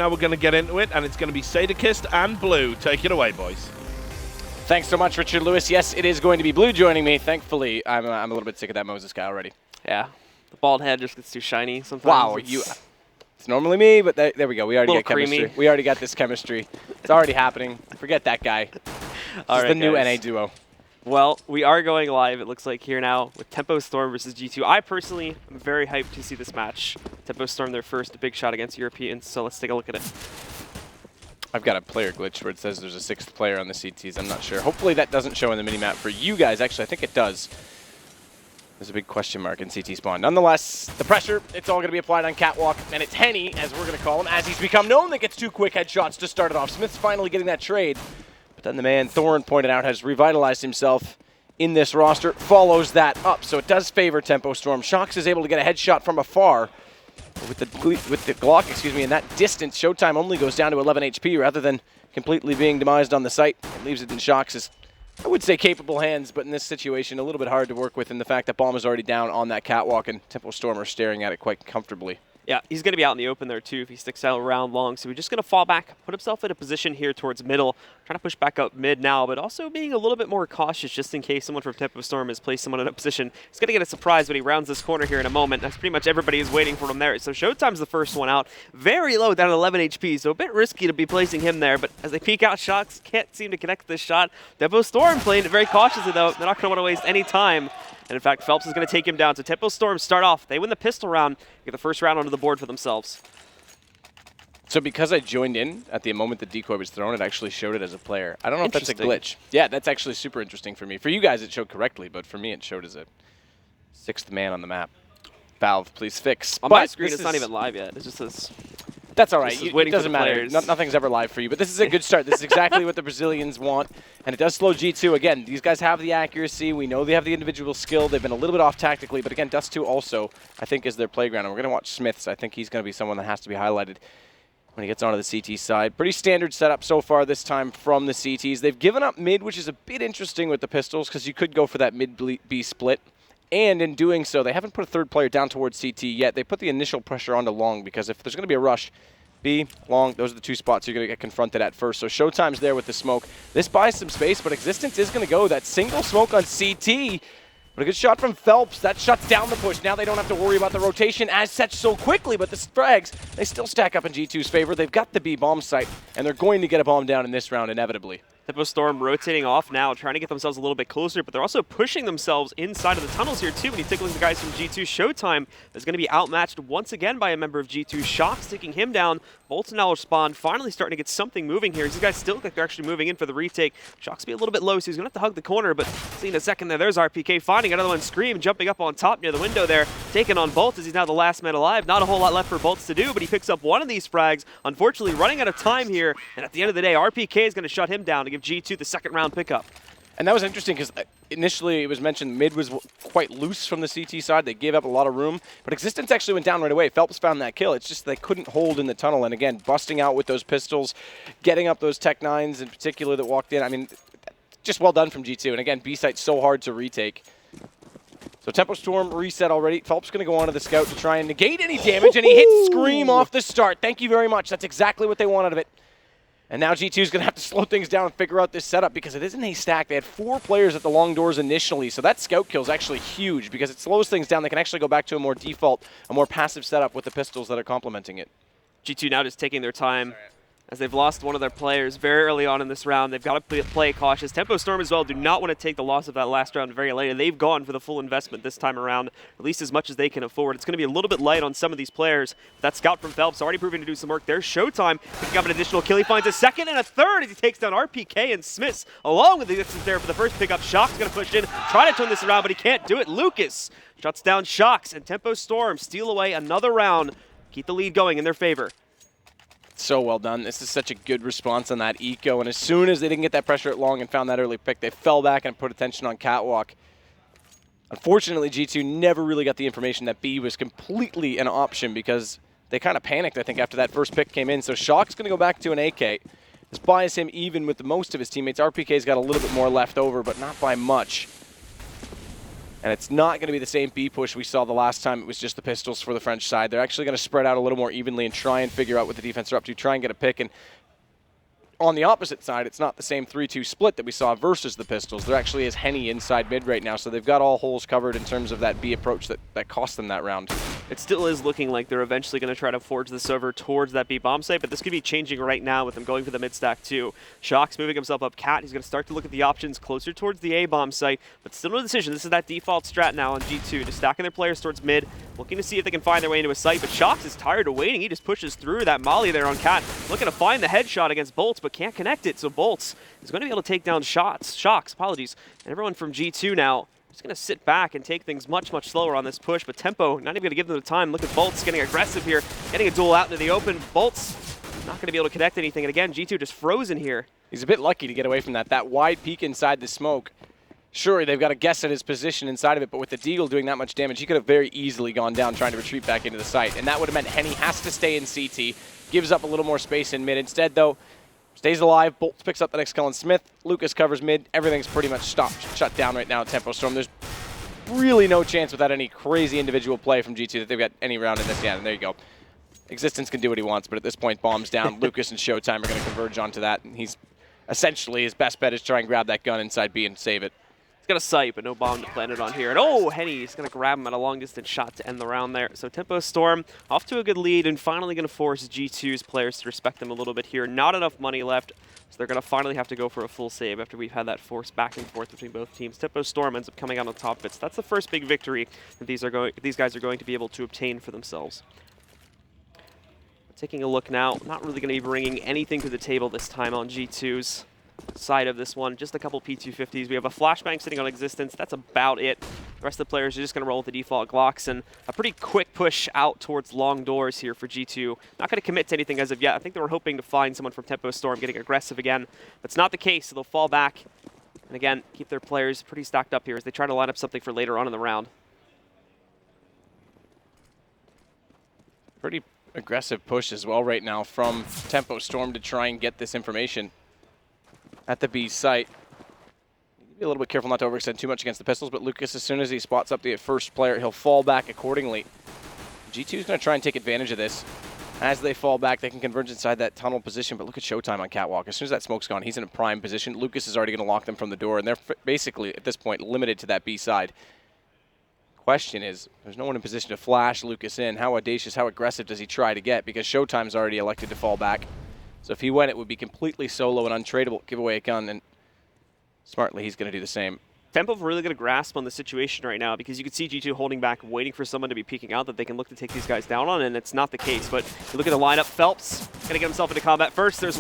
Now we're going to get into it, and it's going to be Sadakist and Blue. Take it away, boys. Thanks so much, Richard Lewis. Yes, it is going to be Blue joining me. Thankfully, I'm a little bit sick of that Moses guy already. Yeah, the bald head just gets too shiny sometimes. Wow, it's normally me, but there we go. We already got chemistry. Creamy. We already got this chemistry. It's already happening. Forget that guy. This is the new NA duo. Well, we are going live, it looks like, here now with Tempo Storm versus G2. I personally am very hyped to see this match. Tempo Storm, their first big shot against Europeans, so let's take a look at it. I've got a player glitch where it says there's a 6th player on the CTs. I'm not sure. Hopefully that doesn't show in the minimap for you guys. Actually, I think it does. There's a big question mark in CT spawn. Nonetheless, the pressure, it's all going to be applied on Catwalk, and it's Henny, as we're going to call him, as he's become known, that gets 2 quick headshots to start it off. Smith's finally getting that trade, but then the man Thorn pointed out has revitalized himself in this roster, follows that up, so it does favor Tempo Storm. Shox is able to get a headshot from afar. With the Glock, excuse me, in that distance, Showtime only goes down to 11 HP rather than completely being demised on the site. It leaves it in Shox's, I would say, capable hands, but in this situation, a little bit hard to work with in the fact that Bomb is already down on that Catwalk and Tempo Storm are staring at it quite comfortably. Yeah, he's going to be out in the open there, too, if he sticks out around long. So he's just going to fall back, put himself in a position here towards middle, trying to push back up mid now, but also being a little bit more cautious just in case someone from Tempo Storm has placed someone in a position. He's going to get a surprise when he rounds this corner here in a moment. That's pretty much everybody is waiting for him there. So Showtime's the first one out. Very low, down at 11 HP, so a bit risky to be placing him there. But as they peek out, Shox can't seem to connect this shot. Tempo Storm playing it very cautiously, though. They're not going to want to waste any time. And in fact, Phelps is going to take him down. So Tempo Storm start off. They win the pistol round, get the first round onto the board for themselves. So because I joined in at the moment the decoy was thrown, it actually showed it as a player. I don't know if that's a glitch. Yeah, that's actually super interesting for me. For you guys, it showed correctly, but for me, it showed as a 6th man on the map. Valve, please fix. On my screen, it's not even live yet. It just says... That's all right. It doesn't matter. Nothing's ever live for you. But this is a good start. This is exactly what the Brazilians want. And it does slow G2. Again, these guys have the accuracy. We know they have the individual skill. They've been a little bit off tactically. But again, Dust 2 also, I think, is their playground. And we're going to watch Smiths. I think he's going to be someone that has to be highlighted when he gets onto the CT side. Pretty standard setup so far this time from the CTs. They've given up mid, which is a bit interesting with the pistols because you could go for that mid-B split. And in doing so, they haven't put a 3rd player down towards CT yet. They put the initial pressure onto long because if there's going to be a rush, B, long, those are the 2 spots you're going to get confronted at first. So Showtime's there with the smoke. This buys some space, but Existence is going to go. That single smoke on CT. But a good shot from Phelps. That shuts down the push. Now they don't have to worry about the rotation as such so quickly, but the frags, they still stack up in G2's favor. They've got the B bomb site, and they're going to get a bomb down in this round inevitably. Tempo Storm rotating off now, trying to get themselves a little bit closer, but they're also pushing themselves inside of the tunnels here too. When you take a look at the guys from G2, Showtime is going to be outmatched once again by a member of G2. Shox taking him down. Bolts now spawn, finally starting to get something moving here. These guys still look like they're actually moving in for the retake. Shox be a little bit low, so he's going to have to hug the corner, but see in a second there, there's RPK finding another one. Scream jumping up on top near the window there, taking on Bolts as he's now the last man alive. Not a whole lot left for Bolts to do, but he picks up one of these frags. Unfortunately, running out of time here, and at the end of the day, RPK is going to shut him down to give G2 the second round pickup. And that was interesting because initially it was mentioned mid was quite loose from the CT side. They gave up a lot of room, but Existence actually went down right away. Phelps found that kill. It's just they couldn't hold in the tunnel. And again, busting out with those pistols, getting up those Tech 9s in particular that walked in. I mean, just well done from G2. And again, B-site's so hard to retake. So Tempo Storm reset already. Phelps going to go onto the scout to try and negate any damage, and he hits Scream off the start. Thank you very much. That's exactly what they wanted out of it. And now G2 is going to have to slow things down and figure out this setup because it isn't a stack. They had 4 players at the long doors initially, so that scout kill is actually huge because it slows things down. They can actually go back to a more default, a more passive setup with the pistols that are complementing it. G2 now just taking their time as they've lost one of their players very early on in this round. They've got to play cautious. Tempo Storm as well do not want to take the loss of that last round very late, and they've gone for the full investment this time around, at least as much as they can afford. It's going to be a little bit light on some of these players. That scout from Phelps already proving to do some work. There's Showtime picking up an additional kill. He finds a second and a third as he takes down RPK and Smiths along with the distance there for the first pickup. Shox going to push in, try to turn this around, but he can't do it. Lucas shuts down Shox, and Tempo Storm steal away another round, keep the lead going in their favor. So well done. This is such a good response on that eco, and as soon as they didn't get that pressure at long and found that early pick, they fell back and put attention on Catwalk. Unfortunately, G2 never really got the information that B was completely an option because they kind of panicked, I think, after that first pick came in. So Shock's going to go back to an AK. This buys him even with most of his teammates. RPK's got a little bit more left over, but not by much. And it's not going to be the same B push we saw the last time it was just the pistols for the French side. They're actually going to spread out a little more evenly and try and figure out what the defense are up to, try and get a pick. And on the opposite side, it's not the same 3-2 split that we saw versus the pistols. There actually is Henny inside mid right now, so they've got all holes covered in terms of that B approach that cost them that round. It still is looking like they're eventually going to try to forge this over towards that B bomb site, but this could be changing right now with them going for the mid stack too. Shock's moving himself up Cat. He's going to start to look at the options closer towards the A bomb site, but still no decision. This is that default strat now on G2, just stacking their players towards mid, looking to see if they can find their way into a site, but Shox is tired of waiting. He just pushes through that molly there on Cat, looking to find the headshot against Bolts, but can't connect it. So Bolts is going to be able to take down Shox, apologies, and everyone from G2 now just going to sit back and take things much, much slower on this push, but Tempo not even going to give them the time. Look at Bolts getting aggressive here, getting a duel out into the open. Bolts not going to be able to connect anything, and again, G2 just frozen here. He's a bit lucky to get away from that. That wide peek inside the smoke. Sure, they've got to guess at his position inside of it, but with the Deagle doing that much damage, he could have very easily gone down trying to retreat back into the site, and that would have meant Henny has to stay in CT, gives up a little more space in mid. Instead, though, stays alive. Bolts picks up the next kill on Smith. Lucas covers mid. Everything's pretty much shut down right now at Tempo Storm. There's really no chance without any crazy individual play from G2 that they've got any round in this. Yeah, and there you go. Existence can do what he wants, but at this point, bombs down. Lucas and Showtime are going to converge onto that, and he's essentially his best bet is try and grab that gun inside B and save it. He's got a sight, but no bomb to plant it on here. And oh, Henny's going to grab him at a long-distance shot to end the round there. So Tempo Storm off to a good lead and finally going to force G2's players to respect them a little bit here. Not enough money left, so they're going to finally have to go for a full save after we've had that force back and forth between both teams. Tempo Storm ends up coming out on top of it. So that's the first big victory that these guys are going to be able to obtain for themselves. Taking a look now, not really going to be bringing anything to the table this time on G2's side of this one. Just a couple P250s. We have a flashbang sitting on Existence. That's about it. The rest of the players are just going to roll with the default Glocks and a pretty quick push out towards long doors here for G2. Not going to commit to anything as of yet. I think they were hoping to find someone from Tempo Storm getting aggressive again. That's not the case, so they'll fall back. And again, keep their players pretty stacked up here as they try to line up something for later on in the round. Pretty aggressive push as well right now from Tempo Storm to try and get this information at the B site. Be a little bit careful not to overextend too much against the pistols, but Lucas, as soon as he spots up the first player, he'll fall back accordingly. G2 is going to try and take advantage of this. As they fall back, they can converge inside that tunnel position, but look at Showtime on Catwalk. As soon as that smoke's gone, he's in a prime position. Lucas is already going to lock them from the door, and they're basically, at this point, limited to that B side. Question is, there's no one in position to flash Lucas in. How audacious, how aggressive does he try to get? Because Showtime's already elected to fall back. So if he went, it would be completely solo and untradeable. Give away a gun, and smartly, he's going to do the same. Tempo have really got a grasp on the situation right now because you can see G2 holding back, waiting for someone to be peeking out that they can look to take these guys down on, and it's not the case. But you look at the lineup, Phelps going to get himself into combat first. There's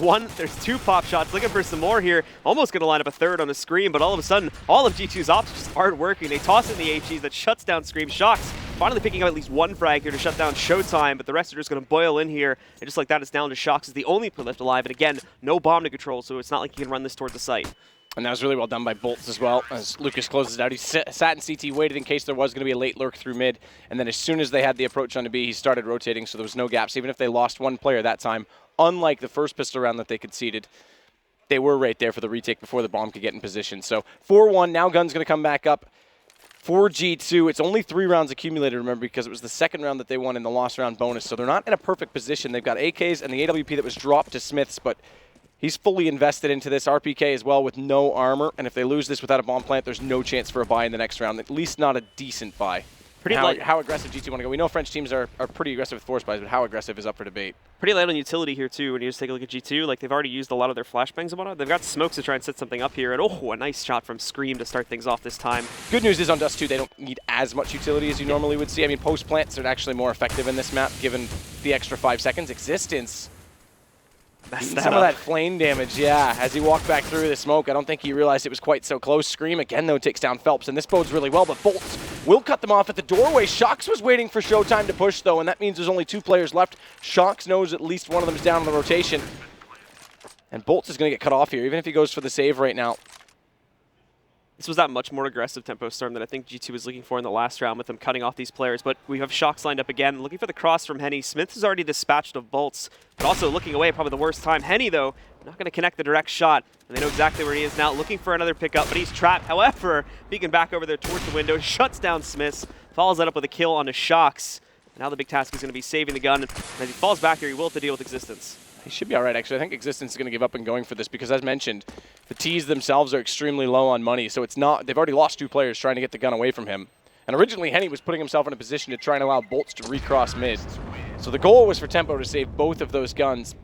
two pop shots, looking for some more here. Almost going to line up a third on the screen, but all of a sudden, all of G2's ops just aren't working. They toss in the HEs that shuts down Scream. Shox finally picking up at least one frag here to shut down Showtime, but the rest are just going to boil in here. And just like that, it's down to Shox as the only player left alive. And again, no bomb to control, so it's not like he can run this towards the site. And that was really well done by Bolts as well. As Lucas closes it out, he sat in CT, waited in case there was going to be a late lurk through mid. And then as soon as they had the approach on to B, he started rotating, so there was no gaps. Even if they lost one player that time, unlike the first pistol round that they conceded, they were right there for the retake before the bomb could get in position. So 4-1, now Gun's going to come back up for G2. It's only 3 rounds accumulated, remember, because it was the second round that they won in the lost round bonus. So they're not in a perfect position. They've got AKs and the AWP that was dropped to Smiths, but he's fully invested into this RPK as well with no armor, and if they lose this without a bomb plant, there's no chance for a buy in the next round, at least not a decent buy. How aggressive G2 want to go. We know French teams are pretty aggressive with force buys, but how aggressive is up for debate. Pretty light on utility here, too, when you just take a look at G2. Like, they've already used a lot of their flashbangs and whatnot. They've got smokes to try and set something up here, and oh, a nice shot from Scream to start things off this time. Good news is on Dust 2, they don't need as much utility as you normally would see. I mean, post-plants are actually more effective in this map, given the extra 5 seconds. Existence. Some of that flame damage, yeah. As he walked back through the smoke, I don't think he realized it was quite so close. Scream again, though, takes down Phelps, and this bodes really well, but Bolts will cut them off at the doorway. Shox was waiting for Showtime to push, though, and that means there's only 2 players left. Shox knows at least one of them's down on the rotation. And Bolts is going to get cut off here, even if he goes for the save right now. This was that much more aggressive tempo storm that I think G2 was looking for in the last round with them cutting off these players. But we have Shocks lined up again, looking for the cross from Henny. Smith is already dispatched of bolts, but also looking away, probably the worst time. Henny, though, not going to connect the direct shot, and they know exactly where he is now, looking for another pickup, but he's trapped. However, beacon back over there towards the window, shuts down Smith, follows that up with a kill on his Shocks. Now the big task is going to be saving the gun. And as he falls back here, he will have to deal with Existence. He should be all right, actually. I think Existence is going to give up and going for this because, as mentioned, the T's themselves are extremely low on money, so it's not. They've already lost 2 players trying to get the gun away from him. And originally, Henny was putting himself in a position to try and allow bolts to recross mid. So the goal was for Tempo to save both of those guns.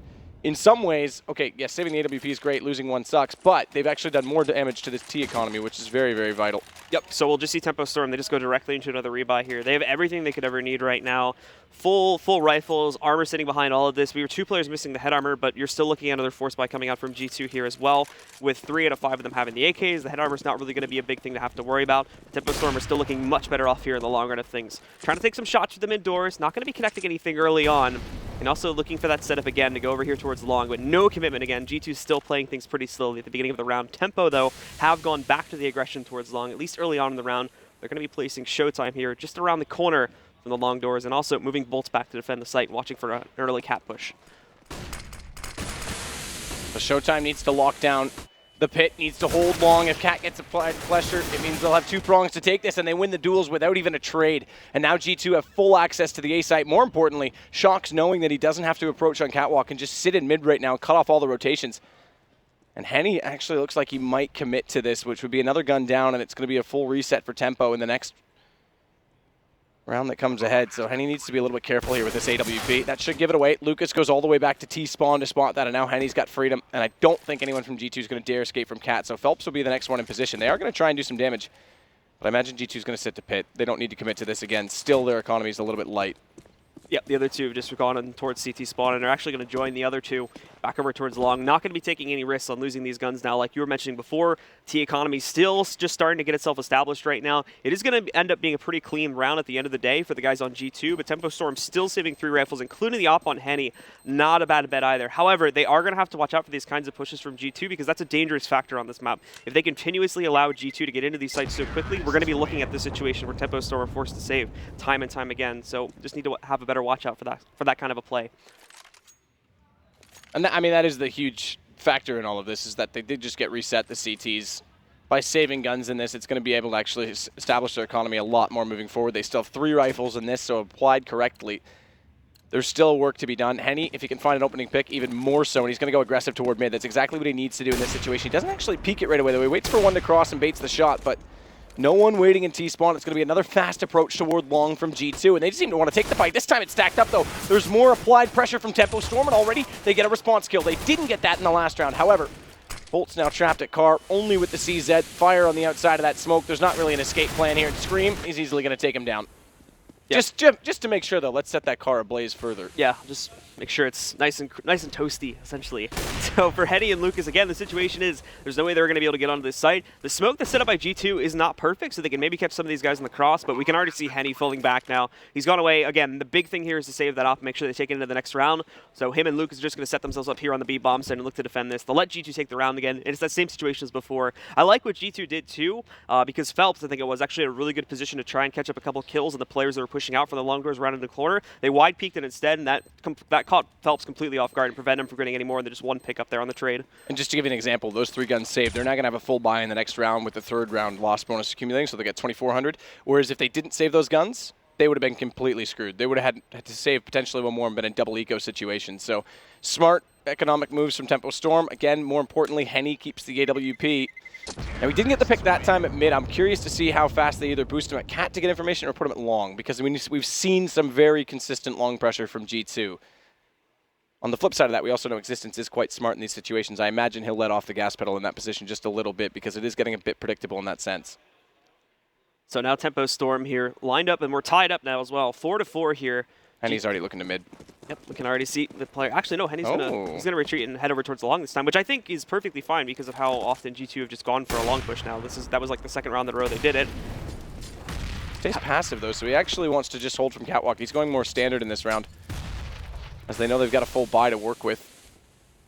In some ways, okay, yes, saving the AWP is great, losing one sucks, but they've actually done more damage to this T economy, which is very, very vital. Yep, so we'll just see Tempo Storm. They just go directly into another rebuy here. They have everything they could ever need right now. Full rifles, armor sitting behind all of this. We were 2 players missing the head armor, but you're still looking at another force buy coming out from G2 here as well, with 3 out of 5 of them having the AKs. The head armor is not really going to be a big thing to have to worry about. Tempo Storm are still looking much better off here in the long run of things. Trying to take some shots with them indoors, not going to be connecting anything early on, and also looking for that setup again to go over here towards long, but no commitment again. G2's still playing things pretty slowly at the beginning of the round. Tempo, though, have gone back to the aggression towards long, at least early on in the round. They're going to be placing Showtime here just around the corner from the long doors, and also moving bolts back to defend the site and watching for an early cap push. So Showtime needs to lock down the pit, needs to hold long. If Cat gets applied pressure, it means they'll have 2 prongs to take this, and they win the duels without even a trade. And now G2 have full access to the A site. More importantly, Shocks knowing that he doesn't have to approach on Catwalk and just sit in mid right now and cut off all the rotations. And Henny actually looks like he might commit to this, which would be another gun down, and it's going to be a full reset for Tempo in the next round that comes ahead. So Henny needs to be a little bit careful here with this AWP. That should give it away. Lucas goes all the way back to T-spawn to spot that, and now Henny's got freedom. And I don't think anyone from G2 is going to dare escape from Cat, so Phelps will be the next one in position. They are going to try and do some damage, but I imagine G2 is going to sit to pit. They don't need to commit to this again. Still, their economy is a little bit light. Yep, the other 2 have just gone on towards CT spawn, and they're actually going to join the other 2 back over towards long. Not going to be taking any risks on losing these guns now. Like you were mentioning before, T economy still just starting to get itself established right now. It is going to end up being a pretty clean round at the end of the day for the guys on G2, but Tempo Storm still saving 3 rifles, including the op on Henny. Not a bad bet either. However, they are going to have to watch out for these kinds of pushes from G2 because that's a dangerous factor on this map. If they continuously allow G2 to get into these sites so quickly, we're going to be looking at this situation where Tempo Storm are forced to save time and time again. So just need to have a better watch out for that kind of a play. And I mean, that is the huge factor in all of this, is that they did just get reset, the CTs. By saving guns in this, it's going to be able to actually establish their economy a lot more moving forward. They still have 3 rifles in this, so applied correctly, there's still work to be done. Henny, if he can find an opening pick, even more so, and he's going to go aggressive toward mid. That's exactly what he needs to do in this situation. He doesn't actually peek it right away, though. He waits for one to cross and baits the shot, but no one waiting in T-spawn. It's going to be another fast approach toward long from G2, and they just seem to want to take the fight. This time it's stacked up, though. There's more applied pressure from Tempo Storm, and already they get a response kill. They didn't get that in the last round. However, Bolt's now trapped at car, only with the CZ. Fire on the outside of that smoke. There's not really an escape plan here. And Scream, he's easily going to take him down. Yep. Just to make sure, though, let's set that car ablaze further. Yeah, just make sure it's nice and toasty, essentially. So for Henny and Lucas, again, the situation is there's no way they're going to be able to get onto this site. The smoke that's set up by G2 is not perfect, so they can maybe catch some of these guys in the cross, but we can already see Henny falling back now. He's gone away. Again, the big thing here is to save that off and make sure they take it into the next round. So him and Lucas are just going to set themselves up here on the B bomb site and look to defend this. They'll let G2 take the round again, and it's that same situation as before. I like what G2 did, too, because Phelps, I think it was, actually in a really good position to try and catch up a couple of kills on the players that were pushing out from the long doors around in the corner. They wide peeked it instead, and that caught Phelps completely off guard and prevented him from getting any more than just one pick up there on the trade. And just to give you an example, those 3 guns saved, they're not going to have a full buy in the next round with the 3rd round loss bonus accumulating, so they get 2,400. Whereas if they didn't save those guns, they would have been completely screwed. They would have had to save potentially one more and been in double eco situation. So smart economic moves from Tempo Storm. Again, more importantly, Henny keeps the AWP. Now, we didn't get the pick that time at mid. I'm curious to see how fast they either boost him at Cat to get information or put him at long, because we've seen some very consistent long pressure from G2. On the flip side of that, we also know Existence is quite smart in these situations. I imagine he'll let off the gas pedal in that position just a little bit because it is getting a bit predictable in that sense. So now Tempo Storm here lined up, and we're tied up now as well. 4-4 here. Henny's already looking to mid. Yep, we can already see the player. Actually, no, Henny's gonna retreat and head over towards the long this time, which I think is perfectly fine because of how often G2 have just gone for a long push now. That was like the 2nd round in a row they did it. Stays passive, though, so he actually wants to just hold from Catwalk. He's going more standard in this round, as they know they've got a full buy to work with.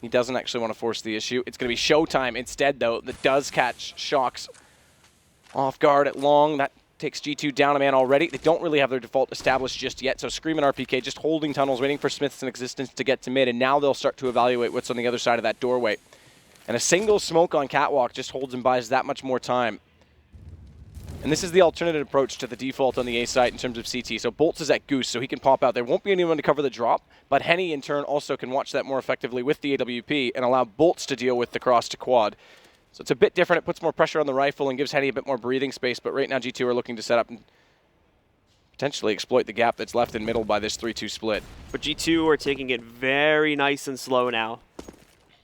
He doesn't actually want to force the issue. It's going to be Showtime instead, though, that does catch Shocks Off guard at long. That takes G2 down a man already. They don't really have their default established just yet, so Scream and RPK just holding tunnels, waiting for Smiths and Existence to get to mid, and now they'll start to evaluate what's on the other side of that doorway. And a single smoke on Catwalk just holds and buys that much more time. And this is the alternative approach to the default on the A side in terms of CT. So Bolts is at Goose, so he can pop out. There won't be anyone to cover the drop, but Henny in turn also can watch that more effectively with the AWP and allow Bolts to deal with the cross to quad. So it's a bit different. It puts more pressure on the rifle and gives Henny a bit more breathing space, but right now G2 are looking to set up and potentially exploit the gap that's left in middle by this 3-2 split. But G2 are taking it very nice and slow now.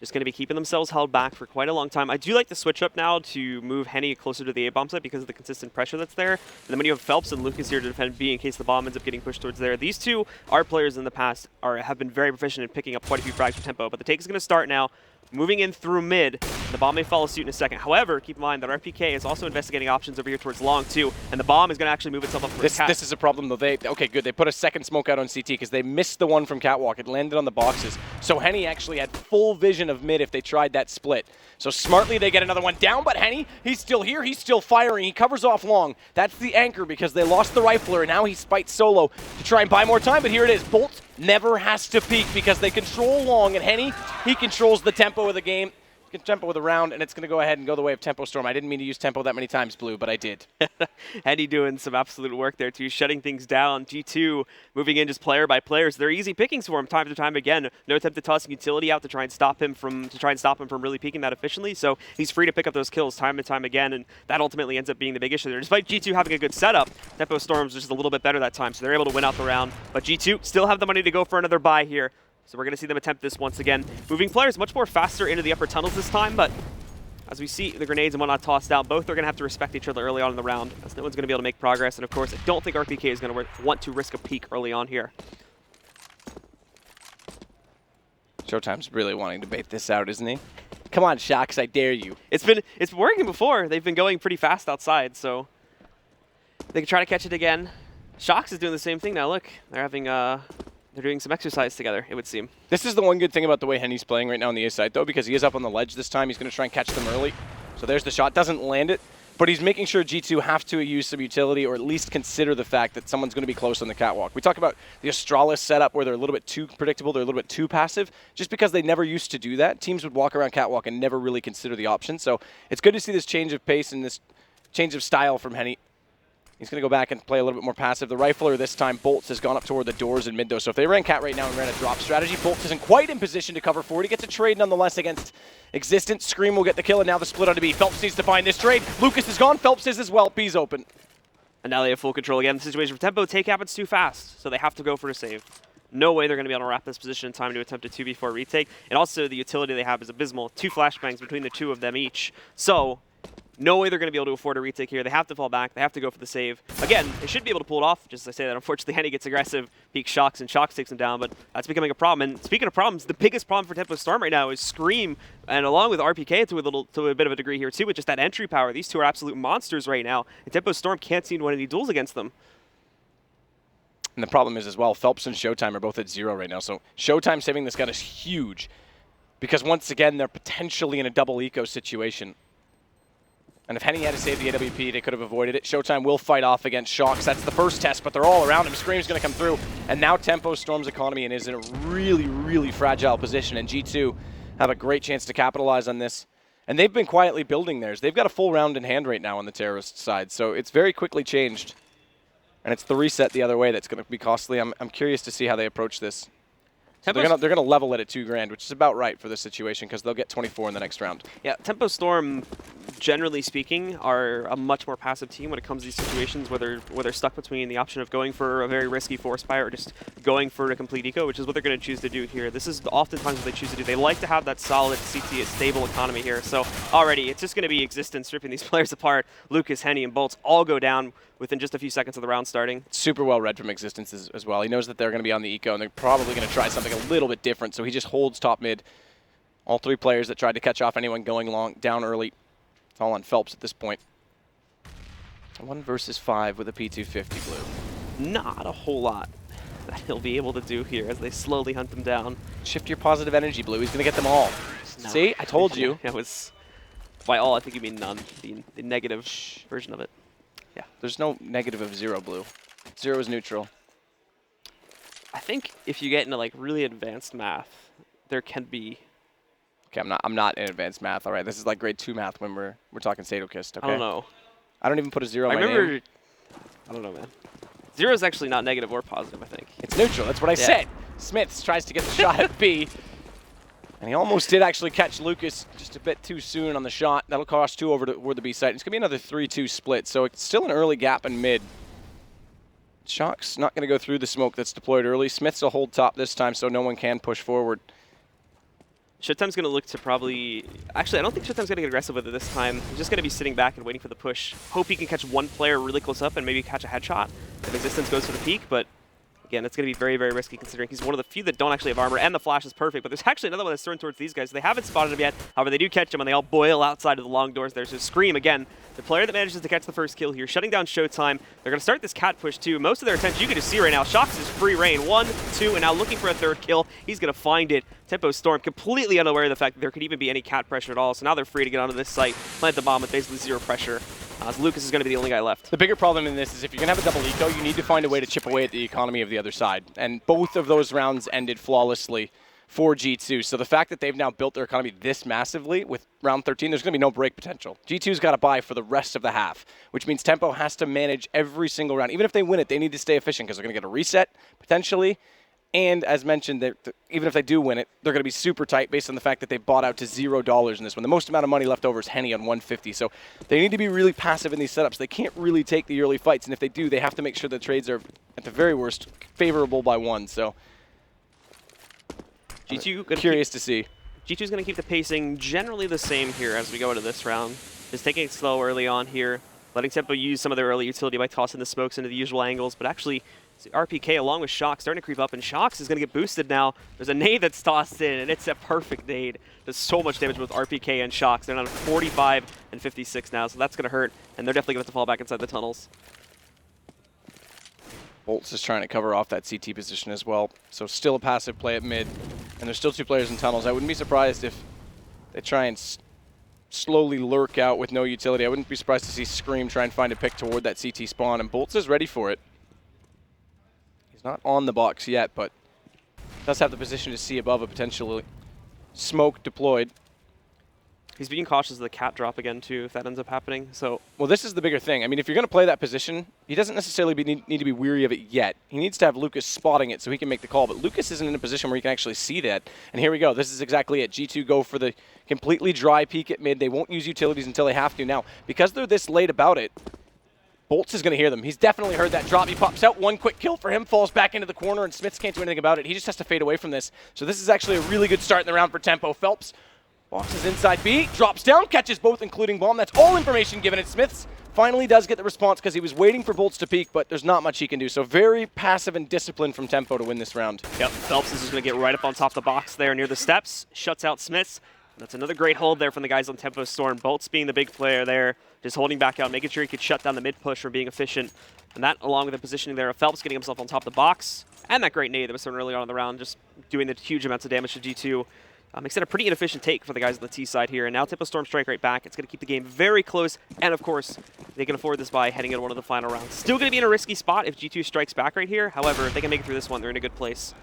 Just going to be keeping themselves held back for quite a long time. I do like the switch up now to move Henny closer to the A-bomb site because of the consistent pressure that's there. And then when you have Phelps and Lucas here to defend B in case the bomb ends up getting pushed towards there. These two are players in the past have been very proficient in picking up quite a few frags for tempo. But the take is going to start now. Moving in through mid, the bomb may follow suit in a second. However, keep in mind that RPK is also investigating options over here towards long too, and the bomb is going to actually move itself up for this. This is a problem though. Okay, good. They put a second smoke out on CT because they missed the one from Catwalk. It landed on the boxes. So Henny actually had full vision of mid if they tried that split. So smartly they get another one down, but Henny, he's still here. He's still firing. He covers off long. That's the anchor because they lost the rifler, and now he spites solo to try and buy more time. But here it is. Bolt never has to peek because they control long, and Henny, he controls the tempo of the game. Tempo with a round, and it's going to go ahead and go the way of Tempo Storm. I didn't mean to use Tempo that many times, Blue, but I did. Henny doing some absolute work there, too, shutting things down. G2 moving in just player by player. So they're easy pickings for him time to time again. No attempt to toss utility out to try and stop him from really peaking that efficiently. So he's free to pick up those kills time and time again, and that ultimately ends up being the big issue there. Despite G2 having a good setup, Tempo Storm's just a little bit better that time, so they're able to win out the round. But G2 still have the money to go for another buy here. So we're going to see them attempt this once again. Moving players much more faster into the upper tunnels this time, but as we see the grenades and whatnot tossed out, both are going to have to respect each other early on in the round, as no one's going to be able to make progress. And of course, I don't think RPK is going to want to risk a peek early on here. Showtime's really wanting to bait this out, isn't he? Come on, Shocks, I dare you. It's working before. They've been going pretty fast outside, so they can try to catch it again. Shocks is doing the same thing now. Look, they're having they're doing some exercise together, it would seem. This is the one good thing about the way Henny's playing right now on the A side, though, because he is up on the ledge this time. He's going to try and catch them early. So there's the shot. Doesn't land it, but he's making sure G2 have to use some utility or at least consider the fact that someone's going to be close on the catwalk. We talk about the Astralis setup where they're a little bit too predictable, they're a little bit too passive, just because they never used to do that. Teams would walk around catwalk and never really consider the option. So it's good to see this change of pace and this change of style from Henny. He's going to go back and play a little bit more passive. The rifler this time, Bolts, has gone up toward the doors in mid, though. So if they ran Cat right now and ran a drop strategy, Bolts isn't quite in position to cover forward. He gets a trade nonetheless against Existence. Scream will get the kill, and now the split onto B. Phelps needs to find this trade. Lucas is gone. Phelps is as well. B's open. And now they have full control again. The situation for Tempo, take happens too fast, so they have to go for a save. No way they're going to be able to wrap this position in time to attempt a 2v4 retake. And also, the utility they have is abysmal. 2 flashbangs between the two of them each. So no way they're going to be able to afford a retake here. They have to fall back. They have to go for the save. Again, they should be able to pull it off. Just as I say that, unfortunately, Henny gets aggressive, peaks Shocks, and Shocks takes him down. But that's becoming a problem. And speaking of problems, the biggest problem for Tempo Storm right now is Scream, and along with RPK to a bit of a degree here too, with just that entry power. These two are absolute monsters right now, and Tempo Storm can't seem to win any duels against them. And the problem is as well, Phelps and Showtime are both at 0 right now. So Showtime saving this gun is huge, because once again, they're potentially in a double eco situation. And if Henny had to save the AWP, they could have avoided it. Showtime will fight off against Shocks. That's the first test, but they're all around him. Scream's going to come through. And now Tempo storms economy and is in a really, really fragile position. And G2 have a great chance to capitalize on this. And they've been quietly building theirs. They've got a full round in hand right now on the terrorist side. So it's very quickly changed. And it's the reset the other way that's going to be costly. I'm curious to see how they approach this. So they're gonna level it at $2,000, which is about right for this situation because they'll get 24 in the next round. Yeah, Tempo Storm, generally speaking, are a much more passive team when it comes to these situations where they're stuck between the option of going for a very risky force fire or just going for a complete eco, which is what they're going to choose to do here. This is oftentimes what they choose to do. They like to have that solid CT, a stable economy here. So already, it's just going to be Existence ripping these players apart. Lucas, Henny, and Bolts all go down within just a few seconds of the round starting. Super well read from Existence as well. He knows that they're going to be on the eco, and they're probably going to try something a little bit different, so he just holds top mid. All 3 players that tried to catch off anyone going long down early. It's all on Phelps at this point. 1 versus 5 with a P250 Blue. Not a whole lot that he'll be able to do here as they slowly hunt them down. Shift your positive energy, Blue. He's going to get them all. No. See? I told you. It was By all, I think you mean none, the negative version of it. Yeah, there's no negative of 0, Blue. 0 is neutral. I think if you get into like really advanced math, there can be. Okay, I'm not in advanced math. All right, this is like grade 2 math when we're talking Sadokist. Okay. I don't know. I don't even put a 0 on I my remember. name. I don't know, man. 0 is actually not negative or positive, I think. It's neutral. That's what I said. Smiths tries to get the shot at B. And he almost did actually catch Lucas just a bit too soon on the shot. That'll cost 2 over toward the B site. It's going to be another 3-2 split, so it's still an early gap in mid. Shock's not going to go through the smoke that's deployed early. Smiths will hold top this time, so no one can push forward. Showtime's going to look to probably... Actually, I don't think Showtime's going to get aggressive with it this time. He's just going to be sitting back and waiting for the push. Hope he can catch one player really close up and maybe catch a headshot if Existence goes for the peak, but again, it's going to be very, very risky considering he's one of the few that don't actually have armor, and the flash is perfect, but there's actually another one that's thrown towards these guys. They haven't spotted him yet. However, they do catch him, and they all boil outside of the long doors there. So Scream, again, the player that manages to catch the first kill here, shutting down Showtime. They're going to start this cat push, too. Most of their attention, you can just see right now, Shox is free reign. 1, 2, and now looking for a third kill. He's going to find it. Tempo Storm completely unaware of the fact that there could even be any cat pressure at all. So now they're free to get onto this site, plant the bomb with basically 0 pressure. As Lucas is going to be the only guy left. The bigger problem in this is if you're going to have a double eco, you need to find a way to chip away at the economy of the other side. And both of those rounds ended flawlessly for G2. So the fact that they've now built their economy this massively with round 13, there's going to be no break potential. G2's got to buy for the rest of the half, which means Tempo has to manage every single round. Even if they win it, they need to stay efficient because they're going to get a reset, potentially. And as mentioned, even if they do win it, they're going to be super tight based on the fact that they bought out to $0 in this one. The most amount of money left over is Henny on 150. So they need to be really passive in these setups. They can't really take the early fights. And if they do, they have to make sure the trades are, at the very worst, favorable by 1. So G2 curious to see. G2's going to keep the pacing generally the same here as we go into this round. Just taking it slow early on here, letting Tempo use some of their early utility by tossing the smokes into the usual angles, but actually RPK along with Shox starting to creep up, and Shox is going to get boosted now. There's a nade that's tossed in, and it's a perfect nade. Does so much damage with RPK and Shox. They're down to 45 and 56 now, so that's going to hurt, and they're definitely going to have to fall back inside the tunnels. Bolts is trying to cover off that CT position as well, so still a passive play at mid, and there's still 2 players in tunnels. I wouldn't be surprised if they try and slowly lurk out with no utility. I wouldn't be surprised to see Scream try and find a pick toward that CT spawn, and Bolts is ready for it. Not on the box yet, but does have the position to see above a potential smoke deployed. He's being cautious of the cat drop again, too, if that ends up happening. So, well, this is the bigger thing. I mean, if you're going to play that position, he doesn't necessarily need to be weary of it yet. He needs to have Lucas spotting it so he can make the call, but Lucas isn't in a position where he can actually see that. And here we go. This is exactly it. G2 go for the completely dry peek at mid. They won't use utilities until they have to. Now, because they're this late about it, Bolts is going to hear them. He's definitely heard that drop. He pops out, 1 quick kill for him, falls back into the corner, and Smiths can't do anything about it. He just has to fade away from this. So this is actually a really good start in the round for Tempo. Phelps boxes inside B, drops down, catches both, including bomb. That's all information given. And Smiths finally does get the response because he was waiting for Bolts to peek, but there's not much he can do. So very passive and disciplined from Tempo to win this round. Yep, Phelps is just going to get right up on top of the box there near the steps, shuts out Smiths. That's another great hold there from the guys on Tempo Storm. Bolts being the big player there, just holding back out, making sure he could shut down the mid-push from being efficient. And that, along with the positioning there of Phelps getting himself on top of the box, and that great nade that was thrown earlier on in the round, just doing the huge amounts of damage to G2. Makes it a pretty inefficient take for the guys on the T side here. And now Tempo Storm strike right back. It's going to keep the game very close. And, of course, they can afford this by heading into one of the final rounds. Still going to be in a risky spot if G2 strikes back right here. However, if they can make it through this one, they're in a good place.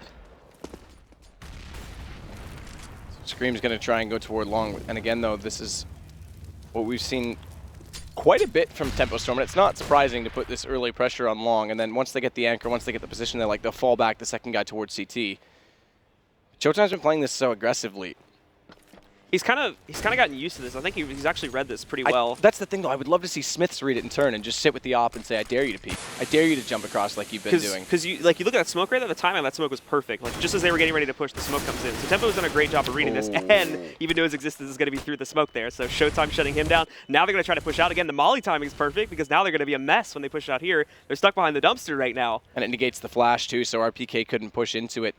Scream's going to try and go toward long. And again, though, this is what we've seen quite a bit from Tempo Storm. And it's not surprising to put this early pressure on long. And then once they get the anchor, once they get the position, they'll fall back the second guy towards CT. Showtime's been playing this so aggressively. He's kind of gotten used to this. I think he's actually read this pretty well. That's the thing, though. I would love to see Smiths read it in turn and just sit with the op and say, I dare you to peek. I dare you to jump across like you've been doing. Because you look at that smoke right there, the timing of that smoke was perfect. Like, just as they were getting ready to push, the smoke comes in. So Tempo's done a great job of reading this, and even though his existence is going to be through the smoke there. So Showtime shutting him down. Now they're going to try to push out again. The molly timing is perfect because now they're going to be a mess when they push out here. They're stuck behind the dumpster right now. And it negates the flash, too, so RPK couldn't push into it.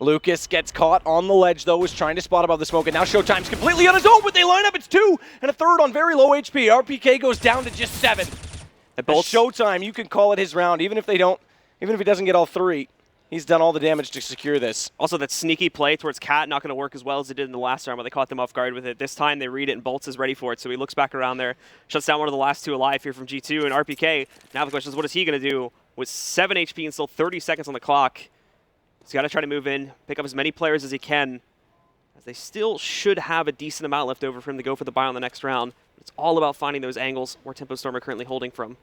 Lucas gets caught on the ledge, though, was trying to spot above the smoke, and now Showtime's completely on his own, but they line up. It's 2 and a third on very low HP. RPK goes down to just 7. At Showtime, you can call it his round, even if he doesn't get all 3. He's done all the damage to secure this. Also, that sneaky play towards Cat not going to work as well as it did in the last round where they caught them off guard with it. This time they read it and Bolts is ready for it, so he looks back around there, shuts down one of the last two alive here from G2 and RPK. Now the question is, what is he going to do with 7 HP and still 30 seconds on the clock? He's got to try to move in, pick up as many players as he can, as they still should have a decent amount left over for him to go for the buy on the next round. It's all about finding those angles where Tempo Storm are currently holding from.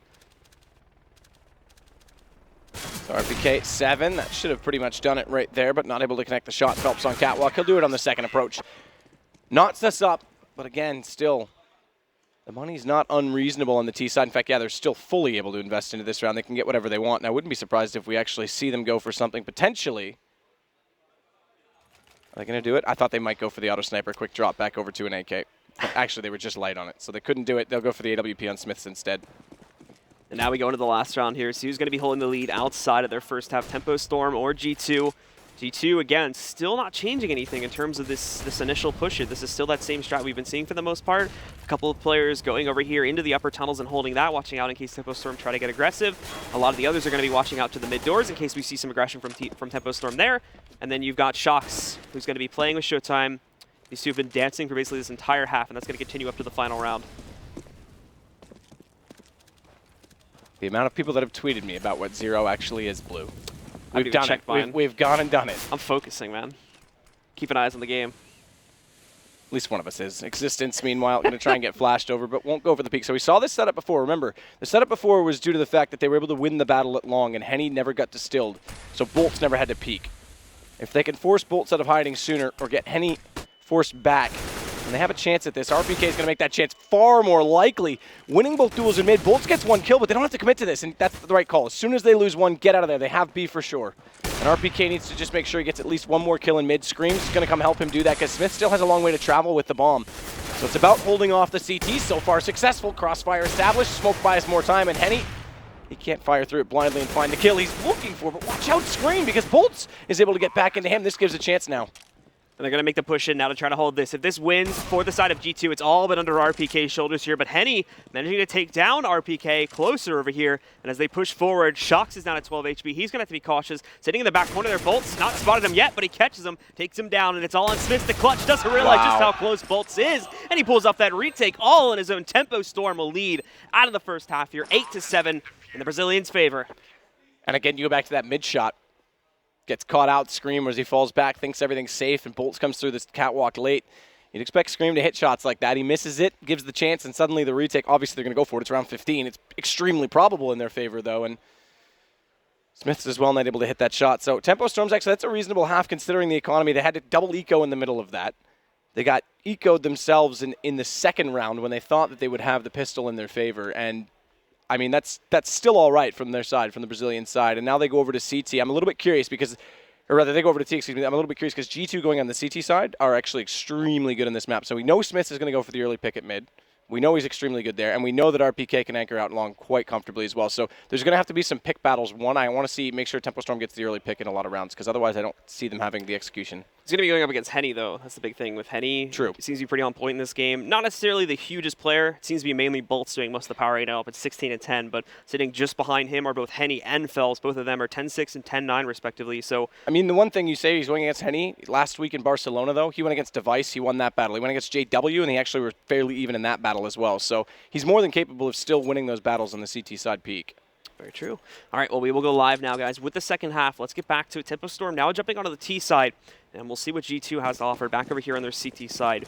So RPK 7, that should have pretty much done it right there, but not able to connect the shot. Phelps on Catwalk, he'll do it on the second approach. Knots us up, but again, still, the money's not unreasonable on the T side. In fact, yeah, they're still fully able to invest into this round. They can get whatever they want, and I wouldn't be surprised if we actually see them go for something potentially. Are they going to do it? I thought they might go for the auto sniper, quick drop back over to an AK. Actually, they were just light on it, so they couldn't do it. They'll go for the AWP on Smiths instead. And now we go into the last round here. So who's going to be holding the lead outside of their first half, Tempo Storm or G2? G2, again, still not changing anything in terms of this initial push here. This is still that same strat we've been seeing for the most part. A couple of players going over here into the upper tunnels and holding that, watching out in case Tempo Storm try to get aggressive. A lot of the others are going to be watching out to the mid doors in case we see some aggression from Tempo Storm there. And then you've got Shocks, who's going to be playing with Showtime. These two have been dancing for basically this entire half, and that's going to continue up to the final round. The amount of people that have tweeted me about what Zero actually is, Blue. We've done it. We've gone and done it. I'm focusing, man. Keeping eyes on the game. At least one of us is. Existence, meanwhile, going to try and get flashed over, but won't go for the peak. So we saw this setup before. Remember, the setup before was due to the fact that they were able to win the battle at long, and Henny never got distilled, so Bolts never had to peak. If they can force Bolts out of hiding sooner or get Henny forced back, and they have a chance at this. RPK is going to make that chance far more likely. Winning both duels in mid. Bolts gets one kill, but they don't have to commit to this, and that's the right call. As soon as they lose one, get out of there. They have B for sure. And RPK needs to just make sure he gets at least one more kill in mid. Scream's going to come help him do that because Smith still has a long way to travel with the bomb. So it's about holding off the CT. So far successful. Crossfire established. Smoke buys more time, and Henny, he can't fire through it blindly and find the kill he's looking for. But watch out, Scream, because Bolts is able to get back into him. This gives a chance now. And they're going to make the push in now to try to hold this. If this wins for the side of G2, it's all but under RPK's shoulders here. But Henny managing to take down RPK closer over here. And as they push forward, Shocks is down at 12 HP. He's going to have to be cautious. Sitting in the back corner there, Bolts not spotted him yet, but he catches him, takes him down, and it's all on Smith. The clutch doesn't realize just how close Bolts is. And he pulls off that retake all in his own. Tempo Storm will lead out of the first half here, 8-7 in the Brazilians' favor. And again, you go back to that mid shot. Gets caught out, Scream, as he falls back, thinks everything's safe, and Bolts comes through this catwalk late. You'd expect Scream to hit shots like that. He misses it, gives the chance, and suddenly the retake, obviously they're going to go for it. It's around 15. It's extremely probable in their favor, though, and Smith's as well not able to hit that shot. So Tempo Storm's actually, that's a reasonable half considering the economy. They had to double eco in the middle of that. They got ecoed themselves in the second round when they thought that they would have the pistol in their favor, and I mean, that's still all right from their side, from the Brazilian side. And now they go over to CT. I'm a little bit curious because, or rather, they go over to T, excuse me. I'm a little bit curious because G2 going on the CT side are actually extremely good in this map. So we know Smith is going to go for the early pick at mid. We know he's extremely good there. And we know that RPK can anchor out long quite comfortably as well. So there's going to have to be some pick battles. One, I want to make sure Tempo Storm gets the early pick in a lot of rounds because otherwise I don't see them having the execution. He's going to be going up against Henny, though. That's the big thing with Henny. True. He seems to be pretty on point in this game. Not necessarily the hugest player. It seems to be mainly Bolts doing most of the power right now up at 16 and 10, but sitting just behind him are both Henny and Fells. Both of them are 10-6 and 10-9 respectively. So I mean, the one thing you say he's going against Henny, last week in Barcelona, though, he went against Device. He won that battle. He went against JW, and he actually was fairly even in that battle as well. So he's more than capable of still winning those battles on the CT side peak. Very true. All right, well, we will go live now, guys, with the second half. Let's get back to Tempo Storm now jumping onto the T side, and we'll see what G2 has to offer back over here on their CT side.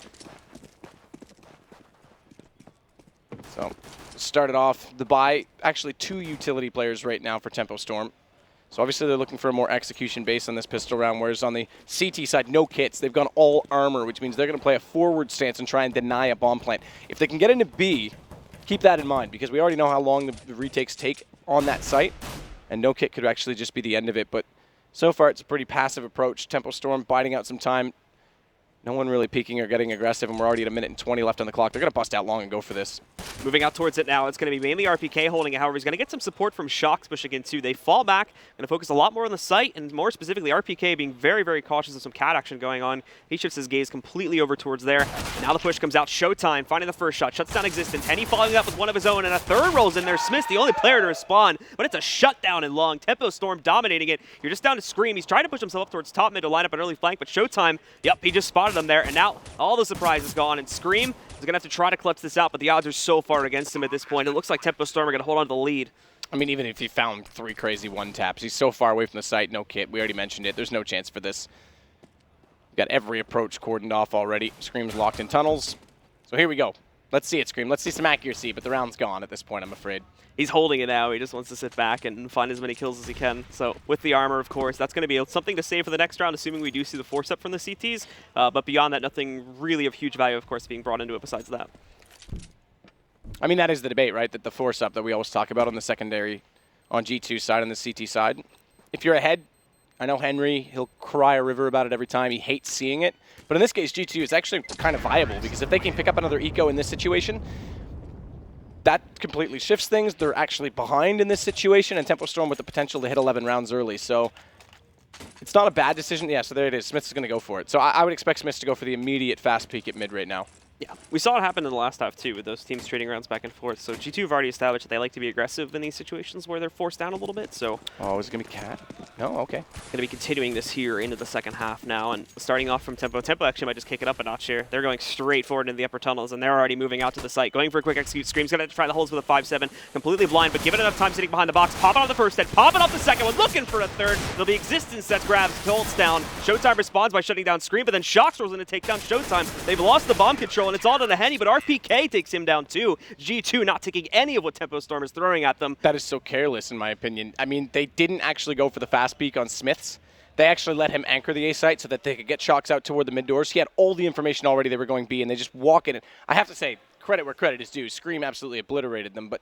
So, started off the buy. Actually, 2 utility players right now for Tempo Storm. So obviously they're looking for a more execution base on this pistol round, whereas on the CT side, no kits. They've gone all armor, which means they're going to play a forward stance and try and deny a bomb plant. If they can get into B, keep that in mind, because we already know how long the retakes take on that site, and no kit could actually just be the end of it. But so far, it's a pretty passive approach. Tempo Storm biding out some time. No one really peeking or getting aggressive, and we're already at 1:20 left on the clock. They're going to bust out long and go for this. Moving out towards it now, it's going to be mainly RPK holding it. However, he's going to get some support from Shox pushing in too. They fall back, going to focus a lot more on the site, and more specifically RPK being very, very cautious of some cat action going on. He shifts his gaze completely over towards there. And now the push comes out. Showtime finding the first shot, shuts down Existence. Henny following up with one of his own, and a third rolls in there. Smith's the only player to respond, but it's a shutdown and long. Tempo Storm dominating it. You're just down to Scream. He's trying to push himself up towards top mid to line up an early flank, but Showtime, yep, he just spotted him there, and now all the surprise is gone, and Scream is going to have to try to clutch this out, but the odds are so far against him at this point. It looks like Tempo Storm are going to hold on to the lead. I mean, even if he found 3 crazy one-taps, he's so far away from the site, no kit. We already mentioned it. There's no chance for this. Got every approach cordoned off already. Scream's locked in tunnels. So here we go. Let's see it, Scream. Let's see some accuracy, but the round's gone at this point, I'm afraid. He's holding it now. He just wants to sit back and find as many kills as he can. So with the armor, of course, that's going to be something to save for the next round, assuming we do see the force up from the CTs. But beyond that, nothing really of huge value, of course, being brought into it besides that. I mean, that is the debate, right? That the force up that we always talk about on the secondary, on G2 side, on the CT side. If you're ahead, I know Henry, he'll cry a river about it every time. He hates seeing it. But in this case, G2 is actually kind of viable, because if they can pick up another eco in this situation, that completely shifts things. They're actually behind in this situation, and Tempo Storm with the potential to hit 11 rounds early. So it's not a bad decision. Yeah, so there it is. Smith's going to go for it. So I would expect Smith to go for the immediate fast peek at mid right now. Yeah, we saw it happen in the last half, too, with those teams trading rounds back and forth. So G2 have already established that they like to be aggressive in these situations where they're forced down a little bit. So oh, is it going to be Cat? No? Okay. Going to be continuing this here into the second half now. And starting off from Tempo. Tempo actually might just kick it up a notch here. They're going straight forward into the upper tunnels, and they're already moving out to the site. Going for a quick execute. Scream's going to try the holes with a 5-7. Completely blind, but given enough time sitting behind the box. Popping off the first head, popping off the second one, looking for a third. There'll be Existence that grabs Colts down. Showtime responds by shutting down Scream, but then Shox rolls in to take down Showtime. They've lost the bomb control, and it's all to the Henny, but RPK takes him down too. G2 not taking any of what Tempo Storm is throwing at them. That is so careless, in my opinion. I mean, they didn't actually go for the fast peek on Smiths. They actually let him anchor the A site so that they could get Shox out toward the mid doors. He had all the information already they were going B, and they just walk in. I have to say, credit where credit is due. Scream absolutely obliterated them, but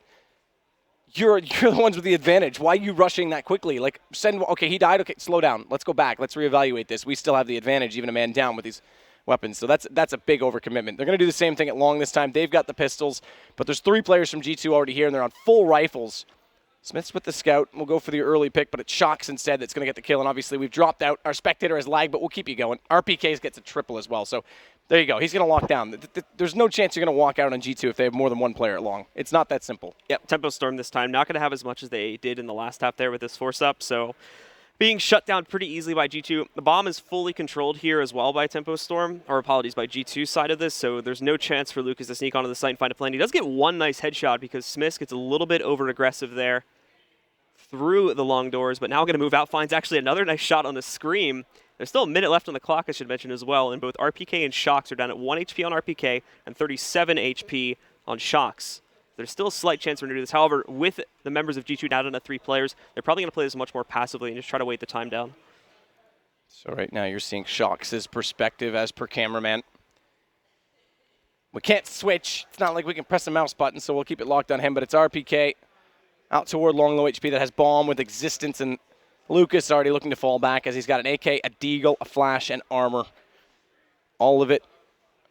you're the ones with the advantage. Why are you rushing that quickly? Like, okay, he died. Okay, slow down. Let's go back. Let's reevaluate this. We still have the advantage, even a man down with these weapons. So that's a big overcommitment. They're going to do the same thing at long this time. They've got the pistols, but there's 3 players from G2 already here, and they're on full rifles. Smith's with the scout. We'll go for the early pick, but it's Shox instead that's going to get the kill, and obviously we've dropped out. Our spectator has lagged, but we'll keep you going. RPK gets a triple as well, so there you go. He's going to lock down. There's no chance you're going to walk out on G2 if they have more than 1 player at long. It's not that simple. Yep, Tempo Storm this time. Not going to have as much as they did in the last half there with this force up, so being shut down pretty easily by G2. The bomb is fully controlled here as well by Tempo Storm, or apologies, by G2's side of this, so there's no chance for Lucas to sneak onto the site and find a plan. He does get one nice headshot because Smith gets a little bit over-aggressive there through the long doors, but now going to move out, finds actually another nice shot on the Scream. There's still a minute left on the clock, I should mention as well, and both RPK and Shox are down at 1 HP on RPK and 37 HP on Shox. There's still a slight chance we're going to do this. However, with the members of G2 now down to 3 players, they're probably going to play this much more passively and just try to wait the time down. So right now you're seeing Shox's perspective as per cameraman. We can't switch. It's not like we can press the mouse button, so we'll keep it locked on him, but it's RPK out toward long low HP that has bomb with Existence, and Lucas already looking to fall back as he's got an AK, a deagle, a flash, and armor. All of it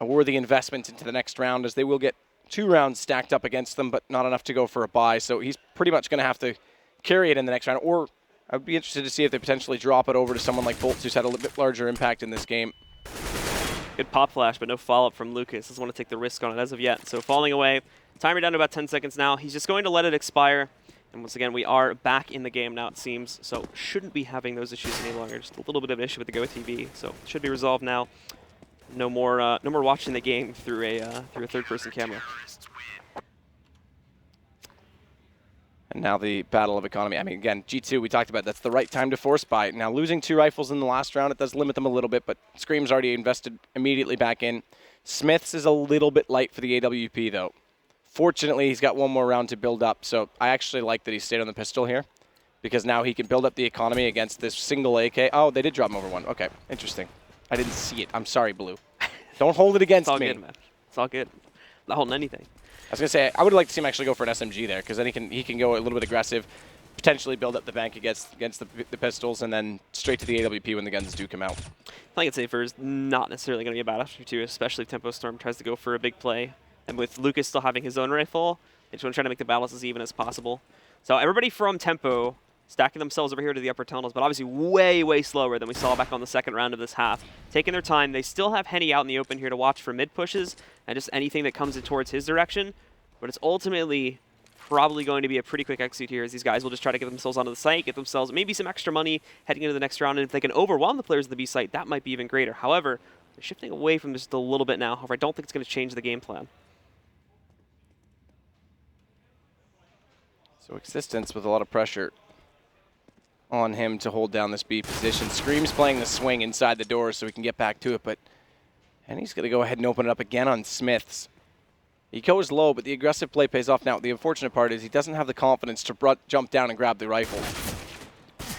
a worthy investment into the next round, as they will get 2 rounds stacked up against them, but not enough to go for a buy. So he's pretty much going to have to carry it in the next round, or I would be interested to see if they potentially drop it over to someone like Bolts, who's had a little bit larger impact in this game. Good pop flash, but no follow-up from Lucas. Doesn't want to take the risk on it as of yet. So falling away. Timer down to about 10 seconds now. He's just going to let it expire. And once again, we are back in the game now, it seems. So shouldn't be having those issues any longer. Just a little bit of an issue with the Go TV. So should be resolved now. No more watching the game through a third-person camera. And now the battle of economy. I mean, again, G2, we talked about that's the right time to force buy. Now, losing 2 rifles in the last round, it does limit them a little bit, but Scream's already invested immediately back in. Smith's is a little bit light for the AWP, though. Fortunately, he's got 1 more round to build up, so I actually like that he stayed on the pistol here, because now he can build up the economy against this single AK. Oh, they did drop him over 1. Okay, interesting. I didn't see it. I'm sorry, Blue. Don't hold it against me. It's all good, man. It's all good. Not holding anything. I was going to say, I would like to see him actually go for an SMG there, because then he can go a little bit aggressive. potentially build up the bank against the pistols, and then straight to the AWP when the guns do come out. Playing it safer is not necessarily going to be a bad option too, especially if Tempo Storm tries to go for a big play. And with Lucas still having his own rifle, they just want to try to make the battles as even as possible. So everybody from Tempo stacking themselves over here to the upper tunnels, but obviously way, way slower than we saw back on the second round of this half. Taking their time. They still have Henny out in the open here to watch for mid pushes and just anything that comes in towards his direction. But it's ultimately probably going to be a pretty quick execute here, as these guys will just try to get themselves onto the site, get themselves maybe some extra money heading into the next round, and if they can overwhelm the players of the B site, that might be even greater. However, they're shifting away from this just a little bit now. However, I don't think it's going to change the game plan. So Existence with a lot of pressure on him to hold down this B position. Scream's playing the swing inside the door so we can get back to it, and he's going to go ahead and open it up again on Smiths. He goes low, but the aggressive play pays off. Now, the unfortunate part is he doesn't have the confidence to jump down and grab the rifle.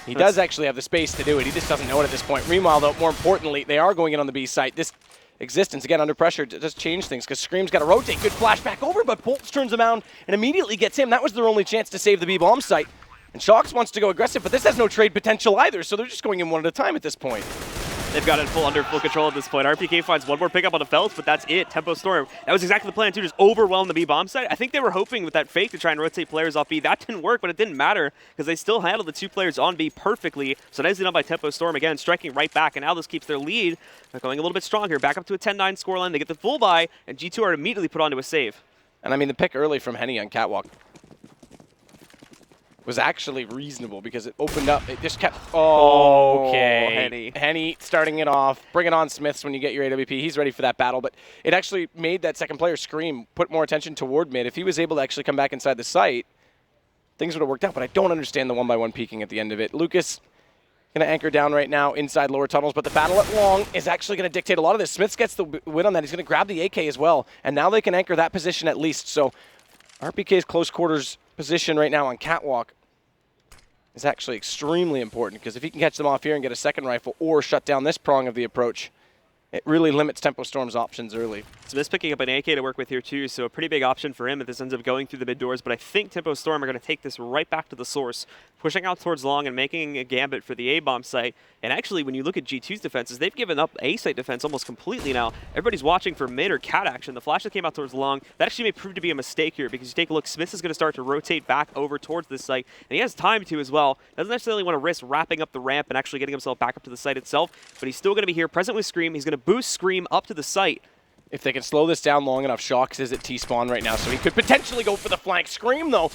He does actually have the space to do it. He just doesn't know it at this point. Meanwhile, though, more importantly, they are going in on the B site. This Existence, again, under pressure, does change things because Scream's got to rotate. Good flash back over, but Bolts turns him around and immediately gets him. That was their only chance to save the B bomb site. And Shox wants to go aggressive, but this has no trade potential either, so they're just going in one at a time at this point. They've got it under full control at this point. RPK finds one more pickup on the Phelps, but that's it. Tempo Storm. That was exactly the plan, too, just overwhelm the B bomb site. I think they were hoping with that fake to try and rotate players off B. That didn't work, but it didn't matter because they still handled the two players on B perfectly. So nicely done by Tempo Storm again, striking right back, and now this keeps their lead going a little bit stronger. Back up to a 10-9 scoreline. They get the full buy, and G2 are immediately put onto a save. And I mean, the pick early from Henny on Catwalk was actually reasonable because it opened up. It just kept. Oh, okay. Henny starting it off. Bring it on, Smiths, when you get your AWP. He's ready for that battle. But it actually made that second player Scream put more attention toward mid. If he was able to actually come back inside the site, things would have worked out. But I don't understand the 1-by-1 peeking at the end of it. Lucas going to anchor down right now inside lower tunnels. But the battle at long is actually going to dictate a lot of this. Smiths gets the win on that. He's going to grab the AK as well. And now they can anchor that position at least. So RPK's close quarters position right now on Catwalk is actually extremely important because if he can catch them off here and get a second rifle or shut down this prong of the approach, it really limits Tempo Storm's options early. Smith's picking up an AK to work with here too, so a pretty big option for him if this ends up going through the mid doors, but I think Tempo Storm are going to take this right back to the source, pushing out towards long and making a gambit for the A-bomb site. And actually, when you look at G2's defenses, they've given up A-site defense almost completely now. Everybody's watching for mid or cat action. The flash that came out towards long, that actually may prove to be a mistake here because you take a look, Smith is going to start to rotate back over towards this site, and he has time to as well. Doesn't necessarily want to risk wrapping up the ramp and actually getting himself back up to the site itself, but he's still going to be here present with Scream. He's going to boost Scream up to the site. If they can slow this down long enough, Shox is at T-spawn right now, so he could potentially go for the flank. Scream, though,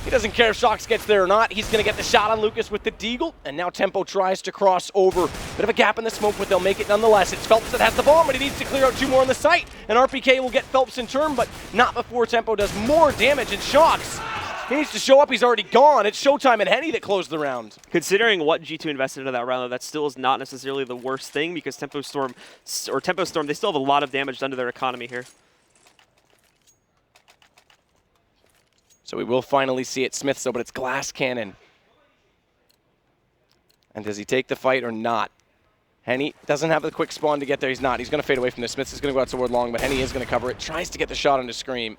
he doesn't care if Shox gets there or not. He's going to get the shot on Lucas with the Deagle, and now Tempo tries to cross over. Bit of a gap in the smoke, but they'll make it nonetheless. It's Phelps that has the bomb, but he needs to clear out two more on the site, and RPK will get Phelps in turn, but not before Tempo does more damage, and Shox, he needs to show up. He's already gone. It's Showtime and Henny that closed the round. Considering what G2 invested into that round, though, that still is not necessarily the worst thing because Tempo Storm, they still have a lot of damage done to their economy here. So we will finally see it. Smith, but it's Glass Cannon. And does he take the fight or not? Henny doesn't have the quick spawn to get there. He's not. He's going to fade away from this. Smith is going to go out toward long, but Henny is going to cover it. Tries to get the shot onto Scream.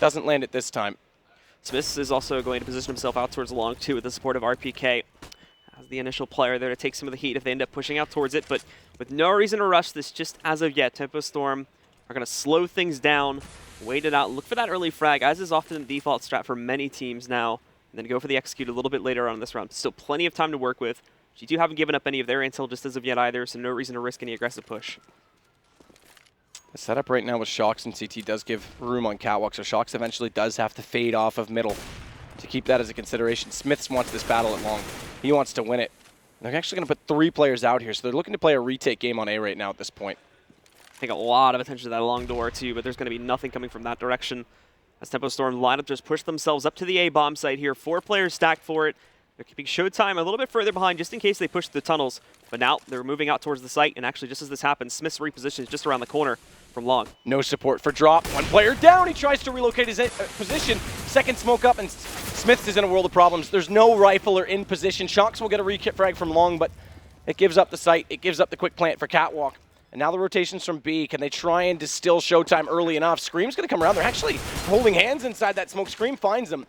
Doesn't land it this time. Smith is also going to position himself out towards long, too, with the support of RPK as the initial player there to take some of the heat if they end up pushing out towards it. But with no reason to rush this just as of yet, Tempo Storm are going to slow things down, wait it out, look for that early frag, as is often the default strat for many teams now, and then go for the execute a little bit later on in this round. Still plenty of time to work with. G2 haven't given up any of their intel just as of yet either, so no reason to risk any aggressive push. The setup right now with Shox and CT does give room on Catwalk, so Shox eventually does have to fade off of middle to keep that as a consideration. Smiths wants this battle at long. He wants to win it. They're actually going to put 3 players out here, so they're looking to play a retake game on A right now at this point. I think a lot of attention to that long door too, but there's going to be nothing coming from that direction. As Tempo Storm lineup just push themselves up to the A-bomb site here. 4 players stacked for it. They're keeping Showtime a little bit further behind just in case they push the tunnels. But now they're moving out towards the site, and actually just as this happens, Smith's reposition is just around the corner from long. No support for drop. 1 player down. He tries to relocate his position. Second smoke up, and Smiths is in a world of problems. There's no rifle or in position. Shox will get a re-kit frag from long, but it gives up the site. It gives up the quick plant for Catwalk. And now the rotations from B. Can they try and distill Showtime early enough? Scream's going to come around. They're actually holding hands inside that smoke. Scream finds them.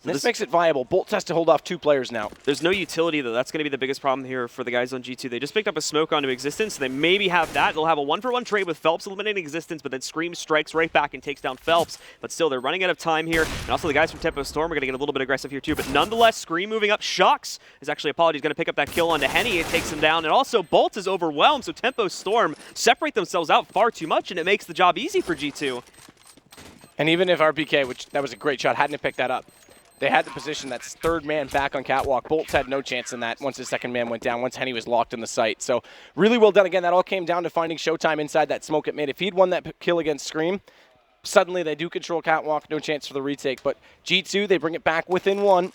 This makes it viable. Bolts has to hold off 2 players now. There's no utility, though. That's going to be the biggest problem here for the guys on G2. They just picked up a smoke onto Existence, so they maybe have that. They'll have a 1-for-1 trade with Phelps eliminating Existence, but then Scream strikes right back and takes down Phelps. But still, they're running out of time here. And also the guys from Tempo Storm are going to get a little bit aggressive here, too. But nonetheless, Scream moving up. Shocks is actually, apologies, going to pick up that kill onto Henny. It takes him down. And also, Bolt is overwhelmed, so Tempo Storm separate themselves out far too much, and it makes the job easy for G2. And even if RPK, which that was a great shot, hadn't picked that up, they had the position that's 3rd man back on Catwalk. Bolts had no chance in that once his 2nd man went down, once Henny was locked in the site. So really well done. Again, that all came down to finding Showtime inside that smoke at mid. If he'd won that kill against Scream, suddenly they do control Catwalk, no chance for the retake. But G2, they bring it back within 1.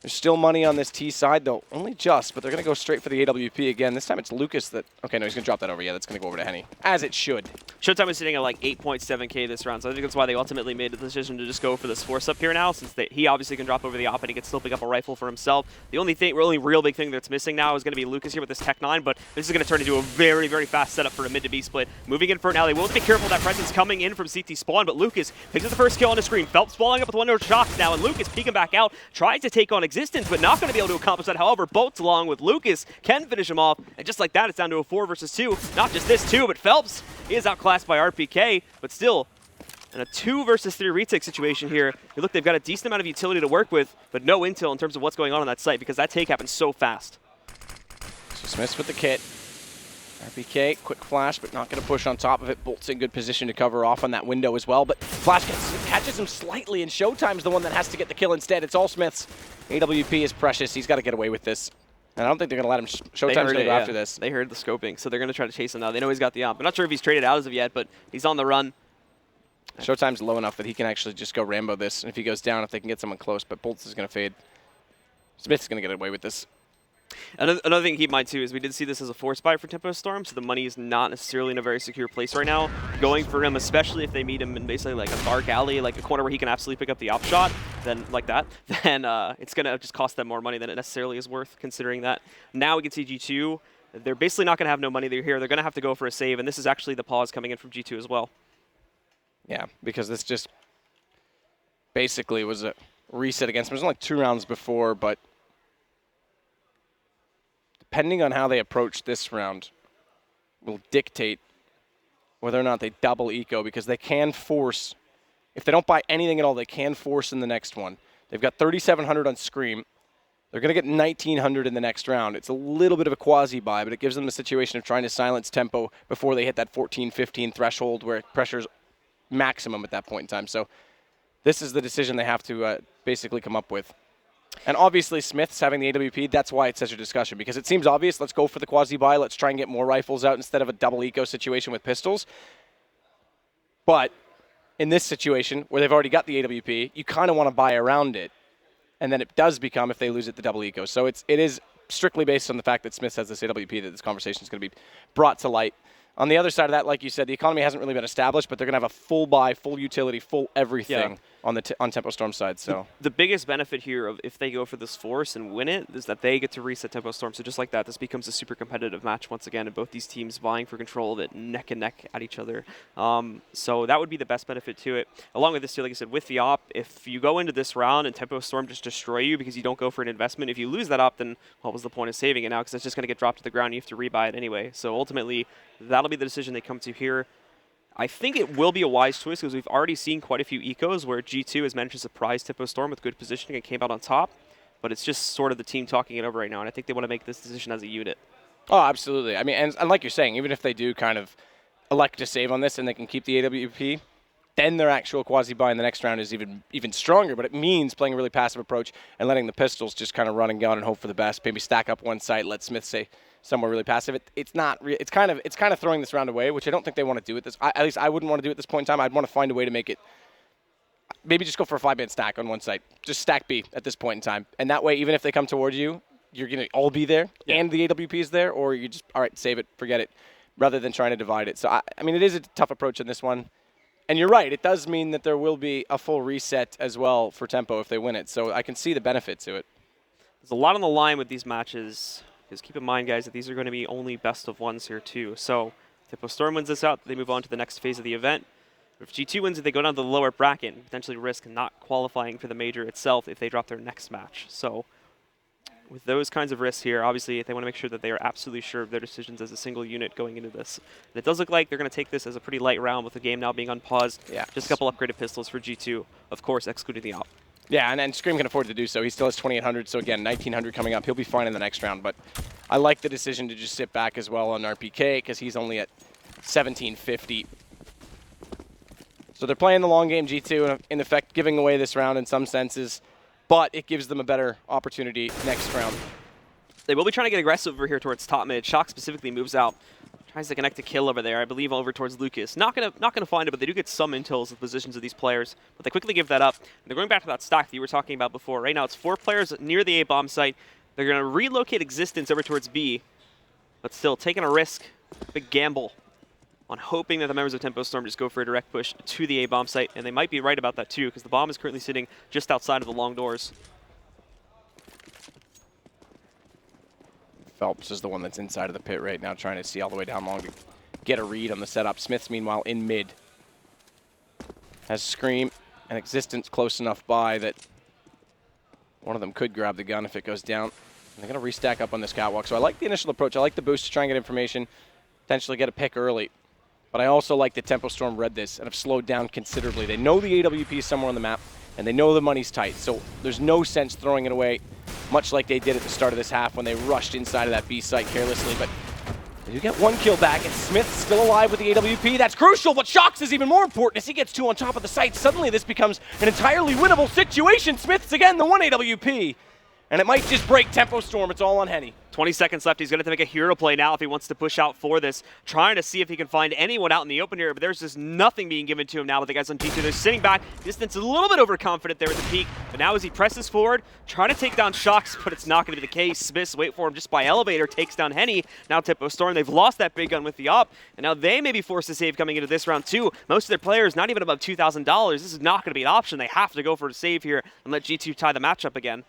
There's still money on this T side, though. Only just, but they're going to go straight for the AWP again. This time it's Lucas that... Okay, no, he's going to drop that over. Yeah, that's going to go over to Henny, as it should. Showtime is sitting at like 8.7k this round, so I think that's why they ultimately made the decision to just go for this force up here now, since he obviously can drop over the op and he can still pick up a rifle for himself. The only real big thing that's missing now is going to be Lucas here with this Tech 9, but this is going to turn into a very, very fast setup for a mid to B split. Moving in for an alley. We'll have to be careful of that presence coming in from CT spawn, but Lucas picks up the first kill on the screen. Phelps following up with 1 shots now, and Lucas peeking back out, tries to take on Existence, but not going to be able to accomplish that. However, Bolts along with Lucas can finish him off, and just like that, it's down to a 4 versus 2. Not just this too, but Phelps is outclassed by RPK, but still in a 2 versus 3 retake situation here. You look, they've got a decent amount of utility to work with, but no intel in terms of what's going on that site because that take happens so fast. So Smith's with the kit. RPK, quick flash, but not going to push on top of it. Bolt's in good position to cover off on that window as well, but Flash catches him slightly, and Showtime's the one that has to get the kill instead. It's all Smith's. AWP is precious. He's got to get away with this. And I don't think they're going to let him. Showtime's going to go after this. They heard the scoping, so they're going to try to chase him now. They know he's got the op. I'm not sure if he's traded out as of yet, but he's on the run. Showtime's low enough that he can actually just go Rambo this, and if he goes down, if they can get someone close, but Bolts is going to fade. Smith's going to get away with this. Another thing to keep in mind, too, is we did see this as a force buy for Tempo Storm, so the money is not necessarily in a very secure place right now. Going for him, especially if they meet him in basically like a dark alley, like a corner where he can absolutely pick up the op shot, then like that, then it's going to just cost them more money than it necessarily is worth, considering that. Now we can see G2, they're basically not going to have no money here. They're going to have to go for a save, and this is actually the pause coming in from G2 as well. Yeah, because this just basically was a reset against them. It was only like 2 rounds before, but depending on how they approach this round will dictate whether or not they double eco, because they can force, if they don't buy anything at all, they can force in the next one. They've got 3,700 on Scream. They're going to get 1,900 in the next round. It's a little bit of a quasi-buy, but it gives them the situation of trying to silence Tempo before they hit that 14-15 threshold where pressure's maximum at that point in time. So this is the decision they have to basically come up with. And obviously Smith's having the AWP, that's why it's such a discussion, because it seems obvious, let's go for the quasi-buy, let's try and get more rifles out instead of a double eco situation with pistols. But in this situation, where they've already got the AWP, you kind of want to buy around it. And then it does become, if they lose it, the double eco. So it is strictly based on the fact that Smith has this AWP that this conversation is going to be brought to light. On the other side of that, like you said, the economy hasn't really been established, but they're going to have a full buy, full utility, full everything on the on Tempo Storm side. So the biggest benefit here of if they go for this force and win it is that they get to reset Tempo Storm. So just like that, this becomes a super competitive match once again, and both these teams vying for control of it, neck and neck at each other. So that would be the best benefit to it. Along with this too, like I said, with the op, if you go into this round and Tempo Storm just destroy you because you don't go for an investment, if you lose that op, then what was the point of saving it now? Because it's just going to get dropped to the ground. You have to rebuy it anyway. So ultimately, that'll be the decision they come to here. I think it will be a wise choice because we've already seen quite a few ecos where G2 has managed to surprise Tempo Storm with good positioning and came out on top. But it's just sort of the team talking it over right now, and I think they want to make this decision as a unit. Oh, absolutely. I mean, and like you're saying, even if they do kind of elect to save on this and they can keep the AWP, then their actual quasi-buy in the next round is even stronger. But it means playing a really passive approach and letting the pistols just kind of run and gun and hope for the best. Maybe stack up one site, let Smith say somewhere really passive. It's not. It's kind of throwing this round away, which I don't think they want to do at this. At least I wouldn't want to do at this point in time. I'd want to find a way to make it. Maybe just go for a 5-man stack on one site. Just stack B at this point in time, and that way, even if they come towards you, you're gonna all be there, and the AWP is there, or you just all right, save it, forget it, rather than trying to divide it. So I mean, it is a tough approach in this one. And you're right, it does mean that there will be a full reset as well for Tempo if they win it. So I can see the benefit to it. There's a lot on the line with these matches. Because keep in mind, guys, that these are going to be only best of ones here, too. So Tempo Storm wins this out. They move on to the next phase of the event. If G2 wins it, they go down to the lower bracket and potentially risk not qualifying for the major itself if they drop their next match. So with those kinds of risks here, obviously they want to make sure that they are absolutely sure of their decisions as a single unit going into this. And it does look like they're going to take this as a pretty light round with the game now being unpaused. Yeah. Just a couple upgraded pistols for G2, of course, excluding the op. Yeah, and Scream can afford to do so. He still has 2,800, so again, 1,900 coming up. He'll be fine in the next round, but I like the decision to just sit back as well on RPK because he's only at 1,750. So they're playing the long game, G2, in effect giving away this round in some senses, but it gives them a better opportunity next round. They will be trying to get aggressive over here towards top mid. Shock specifically moves out. Tries to connect a kill over there, I believe, over towards Lucas. Not gonna find it, but they do get some intels of the positions of these players. But they quickly give that up. And they're going back to that stack that you were talking about before. Right now, it's 4 players near the A-bomb site. They're gonna relocate Existence over towards B, but still taking a risk, big gamble, on hoping that the members of Tempo Storm just go for a direct push to the A-bomb site. And they might be right about that too, because the bomb is currently sitting just outside of the long doors. Phelps is the one that's inside of the pit right now, trying to see all the way down long to get a read on the setup. Smith's, meanwhile, in mid. Has Scream and Existence close enough by that one of them could grab the gun if it goes down. And they're going to restack up on this catwalk. So I like the initial approach. I like the boost to try and get information, potentially get a pick early. But I also like that Tempo Storm read this and have slowed down considerably. They know the AWP is somewhere on the map, and they know the money's tight. So there's no sense throwing it away, much like they did at the start of this half when they rushed inside of that B site carelessly. But they do get 1 kill back, and Smith's still alive with the AWP. That's crucial, but Shox is even more important as he gets 2 on top of the site. Suddenly this becomes an entirely winnable situation. Smith's again the 1 AWP. And it might just break Tempo Storm. It's all on Henny. 20 seconds left. He's going to have to make a hero play now if he wants to push out for this. Trying to see if he can find anyone out in the open here, but there's just nothing being given to him now with the guys on G2. They're sitting back. Distance a little bit overconfident there at the peak, but now as he presses forward, trying to take down Shox, but it's not going to be the case. Smiths wait for him just by elevator, takes down Henny. Now Tempo Storm, they've lost that big gun with the op, and now they may be forced to save coming into this round too. Most of their players not even above $2,000. This is not going to be an option. They have to go for a save here and let G2 tie the matchup again.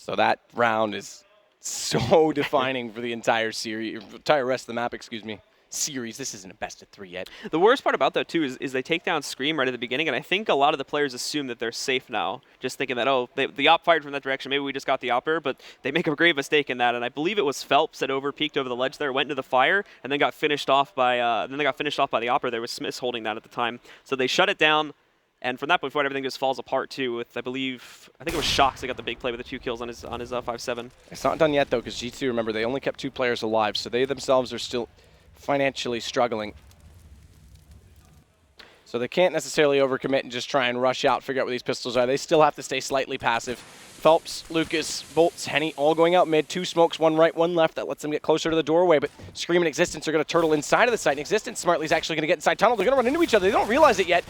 So that round is so defining for the entire series, entire rest of the map, excuse me. Series. This isn't a best of 3 yet. The worst part about that too is they take down Scream right at the beginning, and I think a lot of the players assume that they're safe now, just thinking that, oh, the op fired from that direction, maybe we just got the opper, but they make a grave mistake in that, and I believe it was Phelps that overpeaked over the ledge there, went into the fire, and then got finished off by the opper. There was Smiths holding that at the time, so they shut it down. And from that point forward, everything just falls apart too. With I think it was Shox that got the big play with the 2 kills on his 5-7. It's not done yet though, because G2, remember, they only kept 2 players alive, so they themselves are still financially struggling. So they can't necessarily overcommit and just try and rush out, figure out where these pistols are. They still have to stay slightly passive. Phelps, Lucas, Bolts, Henny, all going out mid. 2 smokes, 1 right, 1 left. That lets them get closer to the doorway. But Scream and Existence are going to turtle inside of the site. And Existence smartly is actually going to get inside tunnel. They're going to run into each other. They don't realize it yet.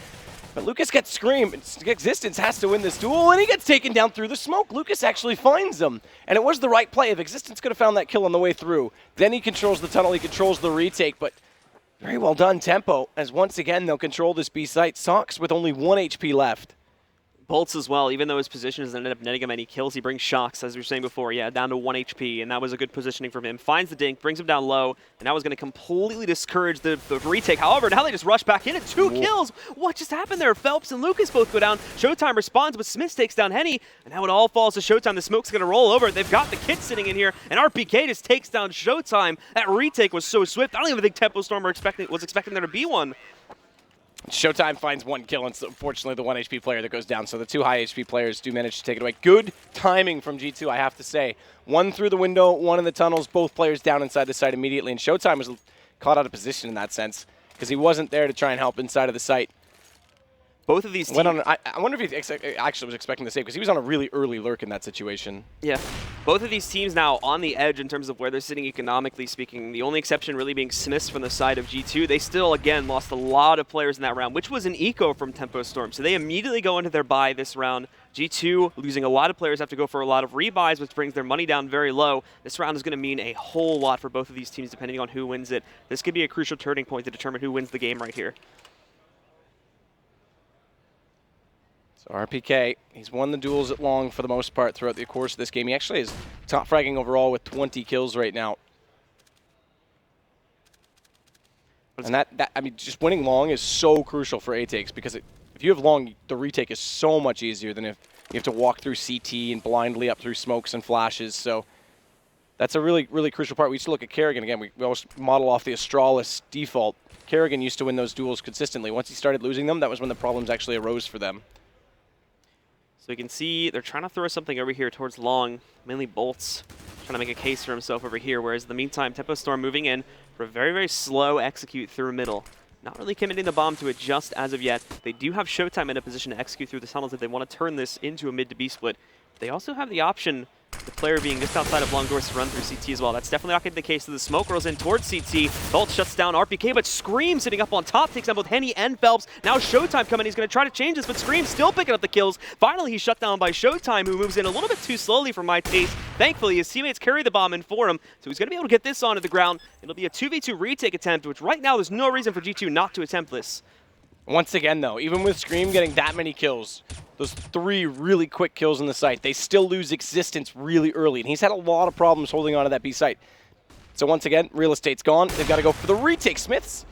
But Lucas gets Scream. Existence has to win this duel, and he gets taken down through the smoke. Lucas actually finds him, and it was the right play. If Existence could have found that kill on the way through, then he controls the tunnel, he controls the retake, but very well done, Tempo, as once again they'll control this B site. Sox with only 1 HP left. Bolts as well, even though his position has ended up netting him any kills, he brings Shox, as we were saying before, down to 1 HP, and that was a good positioning from him. Finds the dink, brings him down low, and that was going to completely discourage the retake. However, now they just rush back in at 2 kills. What just happened there? Phelps and Lucas both go down. Showtime responds, but Smith takes down Henny, and now it all falls to Showtime. The smoke's going to roll over. They've got the kid sitting in here, and RPK just takes down Showtime. That retake was so swift. I don't even think Tempo Storm was expecting there to be one. Showtime finds 1 kill, and unfortunately the 1 HP player that goes down. So the 2 high HP players do manage to take it away. Good timing from G2, I have to say. 1 through the window, 1 in the tunnels, both players down inside the site immediately. And Showtime was caught out of position in that sense, because he wasn't there to try and help inside of the site. Both of these teams... I wonder if he actually was expecting the save, because he was on a really early lurk in that situation. Yeah. Both of these teams now on the edge in terms of where they're sitting economically speaking. The only exception really being Smiths from the side of G2. They still, again, lost a lot of players in that round, which was an eco from Tempo Storm. So they immediately go into their bye this round. G2 losing a lot of players, have to go for a lot of rebuys, which brings their money down very low. This round is going to mean a whole lot for both of these teams depending on who wins it. This could be a crucial turning point to determine who wins the game right here. So RPK, he's won the duels at long for the most part throughout the course of this game. He actually is top fragging overall with 20 kills right now. And I mean, just winning long is so crucial for A-takes because if you have long, the retake is so much easier than if you have to walk through CT and blindly up through smokes and flashes. So that's a really, really crucial part. We used to look at Kerrigan again. We always model off the Astralis default. Kerrigan used to win those duels consistently. Once he started losing them, that was when the problems actually arose for them. So you can see they're trying to throw something over here towards long, mainly bolts, trying to make a case for himself over here, whereas in the meantime, Tempo Storm moving in for a very, very slow execute through middle. Not really committing the bomb to it just as of yet. They do have Showtime in a position to execute through the tunnels if they want to turn this into a mid to B split. They also have the option, the player being just outside of long doors, to run through CT as well. That's definitely not going to be the case. So the smoke rolls in towards CT. Bolt shuts down RPK, but Scream sitting up on top takes down both Henny and Phelps. Now Showtime coming. He's going to try to change this, but Scream still picking up the kills. Finally, he's shut down by Showtime, who moves in a little bit too slowly for my taste. Thankfully, his teammates carry the bomb in for him, so he's going to be able to get this onto the ground. It'll be a 2v2 retake attempt, which right now there's no reason for G2 not to attempt this. Once again, though, even with Scream getting that many kills, those 3 really quick kills in the site, they still lose existence really early. And he's had a lot of problems holding on to that B site. So once again, real estate's gone. They've got to go for the retake. Smiths,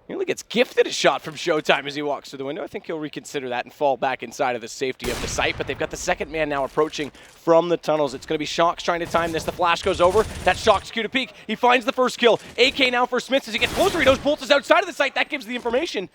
he only gets gifted a shot from Showtime as he walks through the window. I think he'll reconsider that and fall back inside of the safety of the site. But they've got the second man now approaching from the tunnels. It's going to be Shox trying to time this. The flash goes over. That's Shox Q to peek. He finds the first kill. AK now for Smiths as he gets closer. He knows Bolt is outside of the site. That gives the information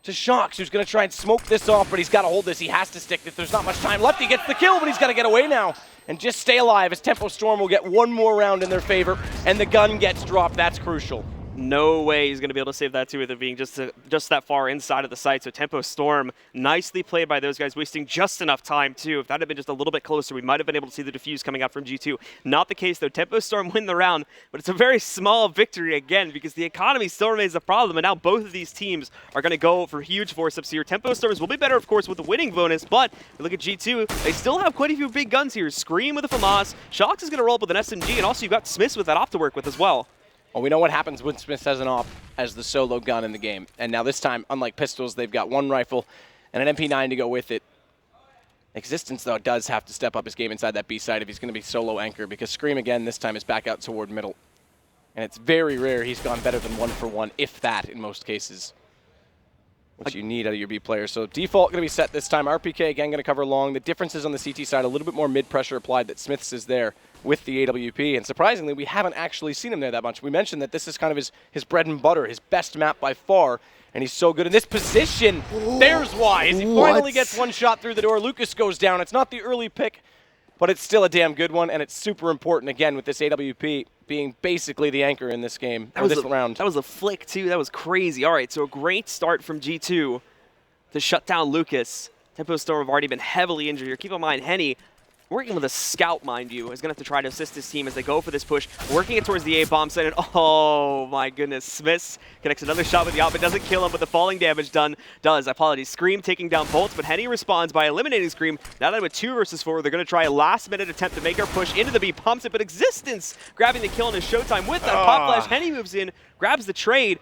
to Shox, who's going to try and smoke this off, but he's got to hold this. He has to stick this. There's not much time left. He gets the kill, but he's got to get away now and just stay alive as Tempo Storm will get one more round in their favor, and the gun gets dropped. That's crucial. No way he's going to be able to save that too with it being just that far inside of the site. So Tempo Storm, nicely played by those guys, wasting just enough time too. If that had been just a little bit closer, we might have been able to see the defuse coming out from G2. Not the case though. Tempo Storm win the round, but it's a very small victory again because the economy still remains a problem, and now both of these teams are going to go for huge force-ups here. Tempo Storms will be better, of course, with the winning bonus, but look at G2. They still have quite a few big guns here. Scream with a FAMAS. Shox is going to roll up with an SMG, and also you've got Smiths with that op to work with as well. Well, we know what happens when Smith has an op as the solo gun in the game. And now this time, unlike pistols, they've got one rifle and an MP9 to go with it. Existence, though, does have to step up his game inside that B side if he's going to be solo anchor, because Scream, again, this time is back out toward middle. And it's very rare he's gone better than 1 for 1, if that, in most cases, which you need out of your B player. So default going to be set this time. RPK, again, going to cover long. The difference is on the CT side, a little bit more mid-pressure applied that Smiths is there with the AWP, and surprisingly, we haven't actually seen him there that much. We mentioned that this is kind of his bread and butter, his best map by far, and he's so good in this position. There's why. As he finally gets one shot through the door, Lucas goes down. It's not the early pick, but it's still a damn good one, and it's super important, again, with this AWP being basically the anchor in this game, or this round. That was a flick, too. That was crazy. All right, so a great start from G2 to shut down Lucas. Tempo Storm have already been heavily injured here. Keep in mind, Henny, working with a scout, mind you, is going to have to try to assist his team as they go for this push, working it towards the A-bomb site, and oh my goodness, Smiths connects another shot with the op. It doesn't kill him, but the falling damage does. Apologies. Scream taking down Bolts, but Henny responds by eliminating Scream. Now that with 2 versus 4, they're going to try a last-minute attempt to make our push into the B, pumps it, but Existence grabbing the kill in his Showtime with that pop flash. Henny moves in, grabs the trade.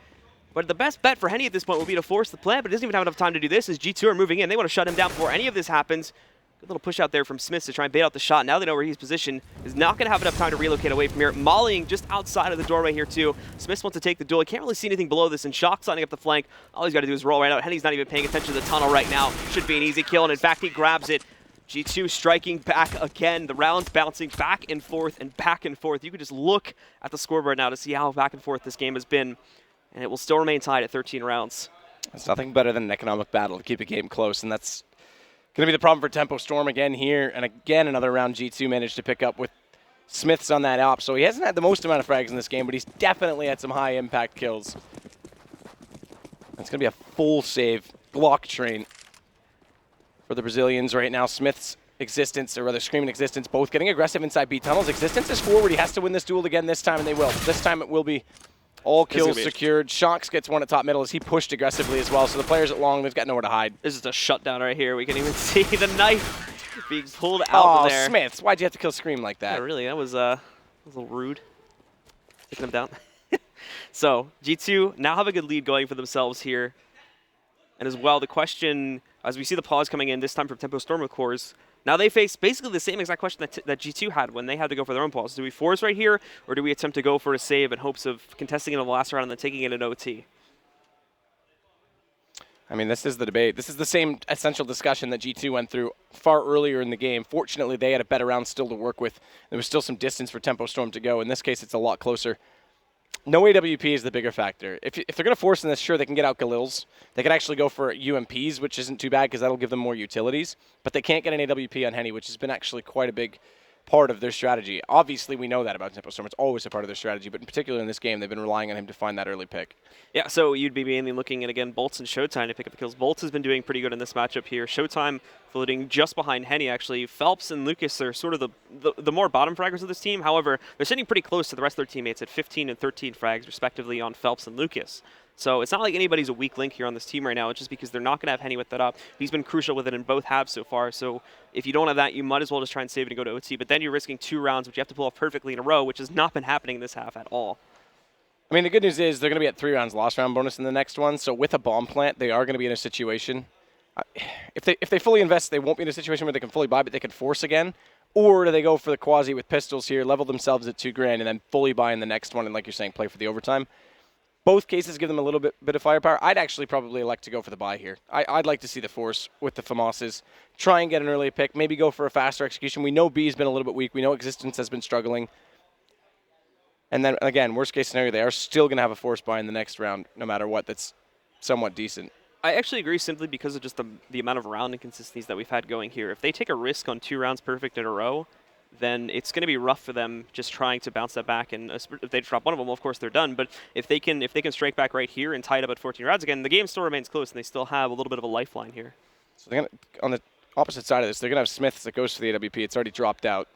But the best bet for Henny at this point will be to force the plant, but he doesn't even have enough time to do this as G2 are moving in. They want to shut him down before any of this happens. Good little push out there from Smith to try and bait out the shot. Now they know where he's positioned. Is not going to have enough time to relocate away from here. Mollying just outside of the doorway here too. Smith wants to take the duel. He can't really see anything below this, and Shox signing up the flank. All he's got to do is roll right out. Henny's not even paying attention to the tunnel right now. Should be an easy kill, and in fact he grabs it. G2 striking back again. The rounds bouncing back and forth and back and forth. You could just look at the scoreboard now to see how back and forth this game has been. And it will still remain tied at 13 rounds. It's nothing better than an economic battle to keep a game close, and that's going to be the problem for Tempo Storm again here. And again, another round G2 managed to pick up with Smiths on that op. So he hasn't had the most amount of frags in this game, but he's definitely had some high-impact kills. It's going to be a full save Glock train for the Brazilians right now. Smith's Existence, or rather Scream and Existence, both getting aggressive inside B tunnels. Existence is forward. He has to win this duel again this time, and they will. This time it will be all kills secured. Shox gets one at top middle as he pushed aggressively as well. So the players at long, they've got nowhere to hide. This is a shutdown right here. We can even see the knife being pulled out of there. Smiths, why'd you have to kill Scream like that? Yeah, really, that was a little rude. Taking him down. So G2 now have a good lead going for themselves here. And as well, the question, as we see the pause coming in, this time from Tempo Storm, of course, Now they face basically the same exact question that G2 had when they had to go for their own pause. Do we force right here, or do we attempt to go for a save in hopes of contesting it in the last round and then taking it in OT? I mean, this is the debate. This is the same essential discussion that G2 went through far earlier in the game. Fortunately, they had a better round still to work with. There was still some distance for Tempo Storm to go. In this case, it's a lot closer. No AWP is the bigger factor. If they're going to force in this, sure, they can get out Galils. They could actually go for UMPs, which isn't too bad because that'll give them more utilities. But they can't get an AWP on Henny, which has been actually quite a big part of their strategy. Obviously, we know that about Tempo Storm. It's always a part of their strategy, but in particular in this game, they've been relying on him to find that early pick. Yeah, so you'd be mainly looking at, again, Bolts and Showtime to pick up the kills. Bolts has been doing pretty good in this matchup here. Showtime floating just behind Henny, actually. Phelps and Lucas are sort of the more bottom fraggers of this team. However, they're sitting pretty close to the rest of their teammates at 15 and 13 frags, respectively, on Phelps and Lucas. So it's not like anybody's a weak link here on this team right now. It's just because they're not going to have Henny with that up. He's been crucial with it in both halves so far. So if you don't have that, you might as well just try and save it and go to OT. But then you're risking 2 rounds, which you have to pull off perfectly in a row, which has not been happening in this half at all. I mean, the good news is they're going to be at 3 rounds lost round bonus in the next one. So with a bomb plant, they are going to be in a situation. If they fully invest, they won't be in a situation where they can fully buy, but they can force again. Or do they go for the quasi with pistols here, level themselves at $2 grand, and then fully buy in the next one, and like you're saying, play for the overtime? Both cases give them a little bit of firepower. I'd actually probably like to go for the buy here. I'd like to see the force with the FAMASes. Try and get an early pick. Maybe go for a faster execution. We know B's been a little bit weak. We know Existence has been struggling. And then, again, worst case scenario, they are still going to have a force buy in the next round, no matter what. That's somewhat decent. I actually agree simply because of just the amount of round inconsistencies that we've had going here. If they take a risk on 2 rounds perfect in a row, then it's going to be rough for them just trying to bounce that back. And if they drop one of them, well, of course, they're done. But if they can strike back right here and tie it up at 14 rounds again, the game still remains close, and they still have a little bit of a lifeline here. So they're gonna, on the opposite side of this, they're going to have Smiths that goes to the AWP. It's already dropped out.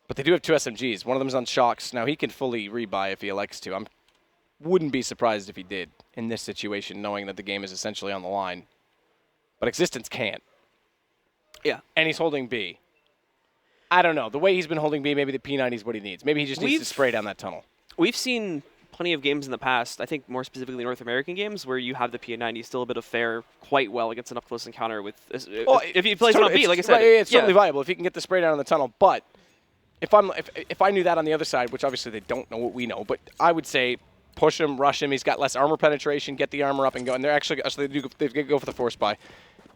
But they do have 2 SMGs. One of them's on Shocks. Now, he can fully rebuy if he elects to. I wouldn't be surprised if he did in this situation, knowing that the game is essentially on the line. But Existence can't. Yeah. And he's holding B. I don't know. The way he's been holding B, maybe the P90 is what he needs. Maybe he just needs to spray down that tunnel. We've seen plenty of games in the past, I think more specifically North American games, where you have the P90 still a bit of fare quite well against an up-close encounter with if he plays it on B, like I said. It's totally viable if he can get the spray down in the tunnel. But if I knew that on the other side, which obviously they don't know what we know, but I would say push him, rush him. He's got less armor penetration, get the armor up and go. And they're actually they go for the force buy.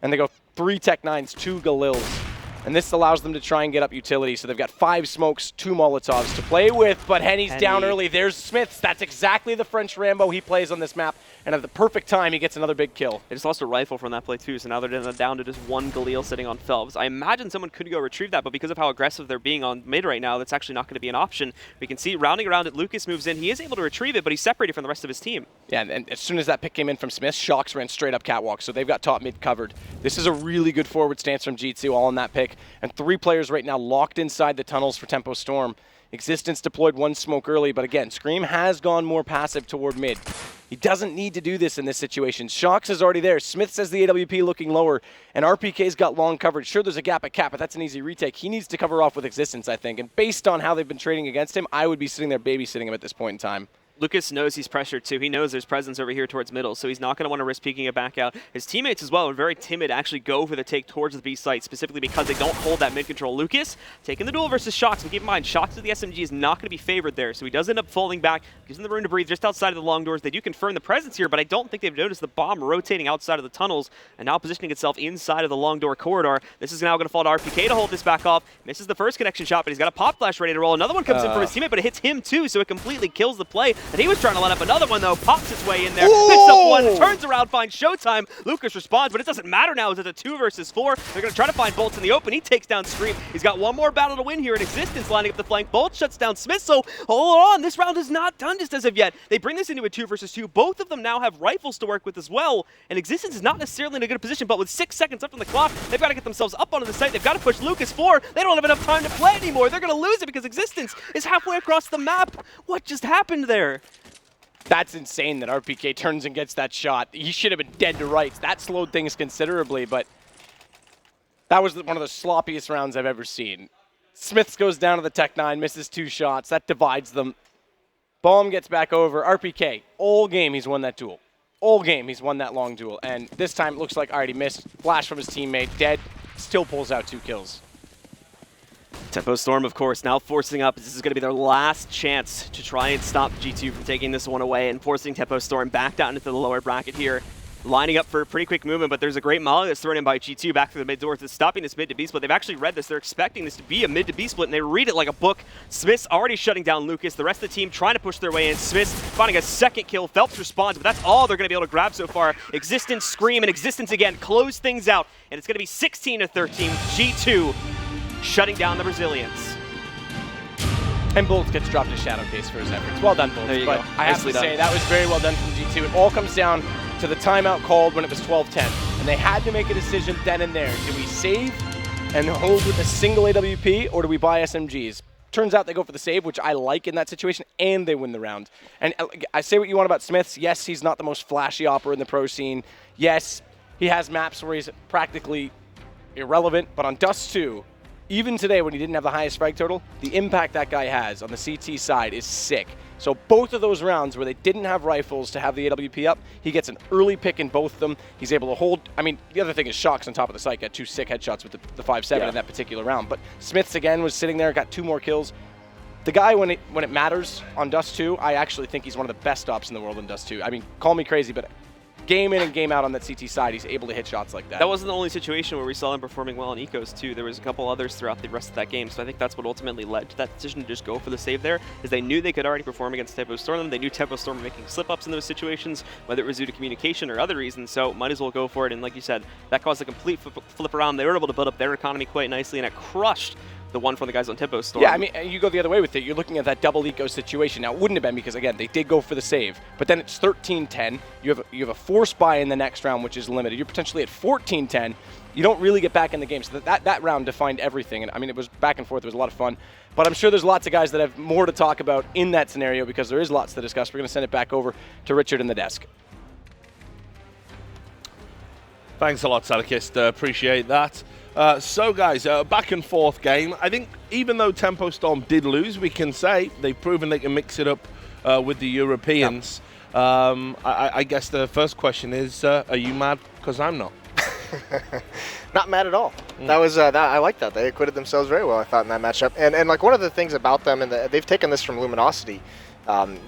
And they go 3 Tech 9s, 2 Galils. And this allows them to try and get up utility. So they've got 5 smokes, 2 Molotovs to play with, but Henny's down early. There's Smiths. That's exactly the French Rambo he plays on this map. And at the perfect time, he gets another big kill. They just lost a rifle from that play, too, so now they're down to just 1 Galil sitting on Phelps. I imagine someone could go retrieve that, but because of how aggressive they're being on mid right now, that's actually not going to be an option. We can see rounding around it, Lucas moves in. He is able to retrieve it, but he's separated from the rest of his team. Yeah, and as soon as that pick came in from Smith, Shocks ran straight up catwalk, so they've got top mid covered. This is a really good forward stance from G2, all on that pick. And 3 players right now locked inside the tunnels for Tempo Storm. Existence deployed 1 smoke early, but again, Scream has gone more passive toward mid. He doesn't need to do this in this situation. Shocks is already there. Smith says the AWP looking lower, and RPK's got long coverage. Sure, there's a gap at cap, but that's an easy retake. He needs to cover off with Existence, I think, and based on how they've been trading against him, I would be sitting there babysitting him at this point in time. Lucas knows he's pressured too. He knows there's presence over here towards middle, so he's not going to want to risk peeking it back out. His teammates as well are very timid to actually go for the take towards the B site, specifically because they don't hold that mid control. Lucas taking the duel versus Shocks, but keep in mind, Shocks with the SMG is not going to be favored there, so he does end up falling back, gives him the room to breathe just outside of the long doors. They do confirm the presence here, but I don't think they've noticed the bomb rotating outside of the tunnels and now positioning itself inside of the long door corridor. This is now going to fall to RPK to hold this back off. Misses the first connection shot, but he's got a pop flash ready to roll. Another one comes in from his teammate, but it hits him too, so it completely kills the play that he was trying to line up. Another one, though, pops his way in there, picks up 1, turns around, finds Showtime. Lucas responds, but it doesn't matter now as it's a 2 versus 4. They're going to try to find Bolts in the open. He takes down Scream. He's got 1 more battle to win here in Existence, lining up the flank. Bolt shuts down Smith, so hold on. This round is not done just as of yet. They bring this into a 2 versus 2. Both of them now have rifles to work with as well, and Existence is not necessarily in a good position, but with 6 seconds left on the clock, they've got to get themselves up onto the site. They've got to push Lucas 4. They don't have enough time to play anymore. They're going to lose it because Existence is halfway across the map. What just happened there? That's insane that RPK turns and gets that shot. He should have been dead to rights. That slowed things considerably, but that was one of the sloppiest rounds I've ever seen. Smiths goes down to the Tech 9, misses 2 shots. That divides them. Baum gets back over. RPK, all game he's won that duel. All game he's won that long duel. And this time it looks like, all right, he missed. Flash from his teammate, dead. still pulls out 2 kills. Tempo Storm, of course, now forcing up. This is going to be their last chance to try and stop G2 from taking this one away and forcing Tempo Storm back down into the lower bracket here. Lining up for a pretty quick movement, but there's a great molly that's thrown in by G2 back through the mid door to stopping this mid to B split. They've actually read this. They're expecting this to be a mid to B split, and they read it like a book. Smith's already shutting down Lucas. The rest of the team trying to push their way in. Smith's finding a second kill. Phelps responds, but that's all they're going to be able to grab so far. Existence, Scream, and Existence again close things out, and it's going to be 16-13. G2 shutting down the Brazilians. And Bolts gets dropped a shadow case for his efforts. Well done, Bolts. There you but go. I have to say, that was very well done from G2. It all comes down to the timeout called when it was 12-10. And they had to make a decision then and there. Do we save and hold with a single AWP, or do we buy SMGs? Turns out they go for the save, which I like in that situation, and they win the round. And I say what you want about Smiths. Yes, he's not the most flashy opera in the pro scene. Yes, he has maps where he's practically irrelevant. But on Dust 2, even today when he didn't have the highest frag total, the impact that guy has on the CT side is sick. So both of those rounds where they didn't have rifles to have the AWP up, he gets an early pick in both of them. He's able to hold. I mean, the other thing is Shocks on top of the site got 2 sick headshots with the 5-7 in that particular round. But Smiths again was sitting there, got 2 more kills. The guy, when it matters on Dust 2, I actually think he's one of the best ops in the world in Dust 2. I mean, call me crazy, but game in and game out on that CT side, he's able to hit shots like that. That wasn't the only situation where we saw him performing well in Ecos too. There was a couple others throughout the rest of that game, so I think that's what ultimately led to that decision to just go for the save there, is they knew they could already perform against Tempo Storm. They knew Tempo Storm were making slip-ups in those situations, whether it was due to communication or other reasons, so might as well go for it. And like you said, that caused a complete flip around. They were able to build up their economy quite nicely, and it crushed the one from the guys on Tempo Storm. Yeah, I mean, you go the other way with it. You're looking at that double eco situation. Now, it wouldn't have been because, again, they did go for the save. But then it's 13-10. You have a force buy in the next round, which is limited. You're potentially at 14-10. You don't really get back in the game. So that round defined everything. And, I mean, it was back and forth. It was a lot of fun. But I'm sure there's lots of guys that have more to talk about in that scenario because there is lots to discuss. We're going to send it back over to Richard in the desk. Thanks a lot, Sadakist. Appreciate that. So, guys, back and forth game. I think even though Tempo Storm did lose, we can say they've proven they can mix it up with the Europeans. Yep. I guess the first question is, are you mad? Because I'm not. Not mad at all. That was I like that. They acquitted themselves very well, I thought, in that matchup. And like one of the things about them, and they've taken this from Luminosity,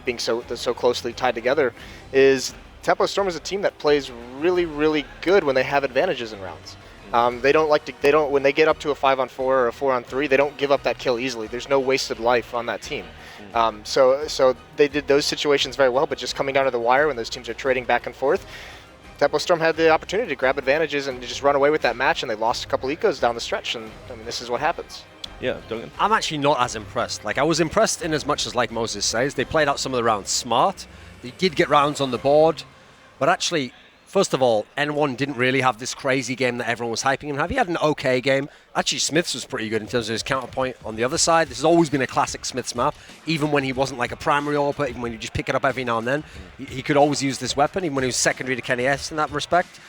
being so closely tied together, is Tempo Storm is a team that plays really, really good when they have advantages in rounds. They don't when they get up to a 5-on-4 or a 4-on-3, they don't give up that kill easily. There's no wasted life on that team. So they did those situations very well, but just coming down to the wire when those teams are trading back and forth, Tempo Storm had the opportunity to grab advantages and just run away with that match, and they lost a couple ecos down the stretch, and I mean, this is what happens. Yeah, Duncan. I'm actually not as impressed. Like, I was impressed in as much as, like Moses says, they played out some of the rounds smart. They did get rounds on the board, but actually, first of all, N1 didn't really have this crazy game that everyone was hyping him to have. He had an okay game. Actually, Smiths was pretty good in terms of his counterpoint on the other side. This has always been a classic Smiths map, even when he wasn't like a primary AWP, even when you just pick it up every now and then. He could always use this weapon, even when he was secondary to Kenny S in that respect.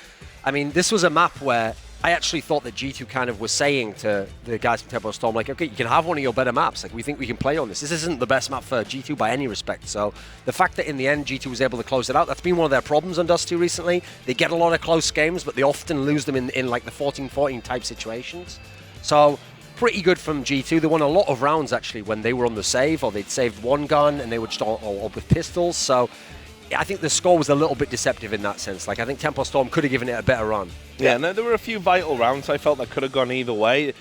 I mean, this was a map where I actually thought that G2 kind of was saying to the guys from Tempo Storm, like, okay, you can have one of your better maps. Like, we think we can play on this. This isn't the best map for G2 by any respect. So the fact that in the end G2 was able to close it out, that's been one of their problems on Dust 2 recently. They get a lot of close games, but they often lose them in like the 14-14 type situations. So pretty good from G2. They won a lot of rounds actually when they were on the save, or they'd saved one gun and they would just all with pistols. So I think the score was a little bit deceptive in that sense. Like, I think Tempo Storm could have given it a better run. Yeah, no, there were a few vital rounds I felt that could have gone either way.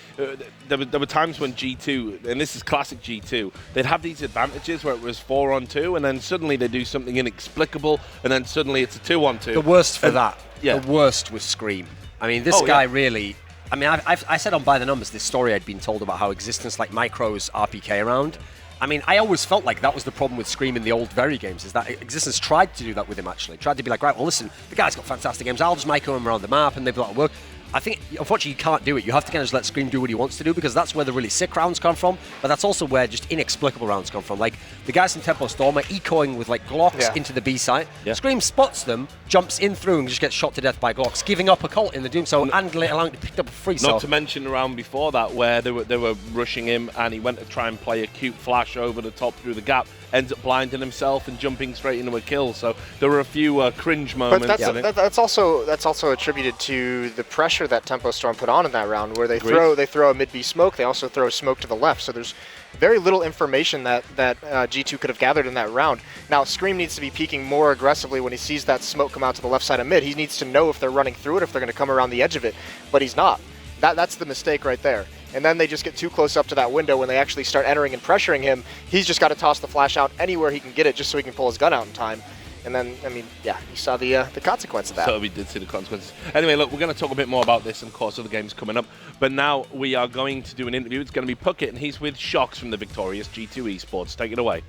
There were times when G2, and this is classic G2, they'd have these advantages where it was 4-on-2, and then suddenly they do something inexplicable, and then suddenly it's a 2-on-2. The worst for that. Yeah. The worst was Scream. I mean, this guy really... I mean, I said on By the Numbers this story I'd been told about how Existence like micros RPK around. I mean, I always felt like that was the problem with Scream in the old Very games, is that Existence tried to do that with him, actually. Tried to be like, right, well, listen, the guy's got fantastic games, I'll just micro him around the map, and they'd be like, work. I think, unfortunately, you can't do it. You have to kind of just let Scream do what he wants to do, because that's where the really sick rounds come from, but that's also where just inexplicable rounds come from. Like, the guys in Tempo Storm are ecoing with, like, Glocks into the B site. Yeah. Scream spots them, jumps in through, and just gets shot to death by Glocks, giving up a cult in the Doom, so and allowing to pick up a free. Not to mention the round before that, where they were rushing him, and he went to try and play a cute flash over the top through the gap, ends up blinding himself and jumping straight into a kill. So there were a few cringe moments. But that's also attributed to the pressure pressure that Tempo Storm put on in that round, where they Agreed. throw a mid B smoke, they also throw smoke to the left. So there's very little information that G2 could have gathered in that round. Now Scream needs to be peeking more aggressively when he sees that smoke come out to the left side of mid. He needs to know if they're running through it, if they're going to come around the edge of it, but he's not. That's the mistake right there. And then they just get too close up to that window when they actually start entering and pressuring him. He's just got to toss the flash out anywhere he can get it just so he can pull his gun out in time. And then, I mean, yeah, you saw the consequence of that. So we did see the consequences. Anyway, look, we're going to talk a bit more about this, and of course, other games coming up. But now we are going to do an interview. It's going to be Puckett, and he's with Shocks from the victorious G2 Esports. Take it away.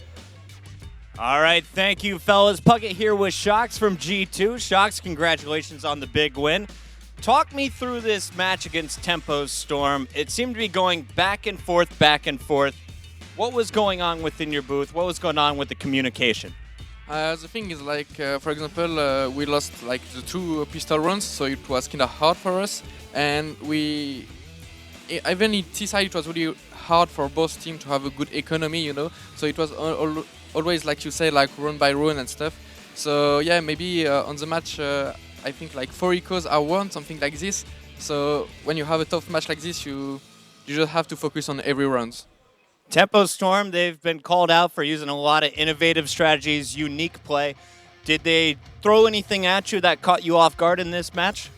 All right, thank you, fellas. Puckett here with Shocks from G2. Shocks, congratulations on the big win. Talk me through this match against Tempo Storm. It seemed to be going back and forth, back and forth. What was going on within your booth? What was going on with the communication? The thing is, like, for example, we lost like the 2 pistol rounds, so it was kind of hard for us. And even in T side, it was really hard for both teams to have a good economy, you know. So it was always, like you say, like round by round and stuff. So yeah, maybe on the match, I think like 4 ecos are won, something like this. So when you have a tough match like this, you just have to focus on every round. Tempo Storm, they've been called out for using a lot of innovative strategies, unique play. Did they throw anything at you that caught you off guard in this match?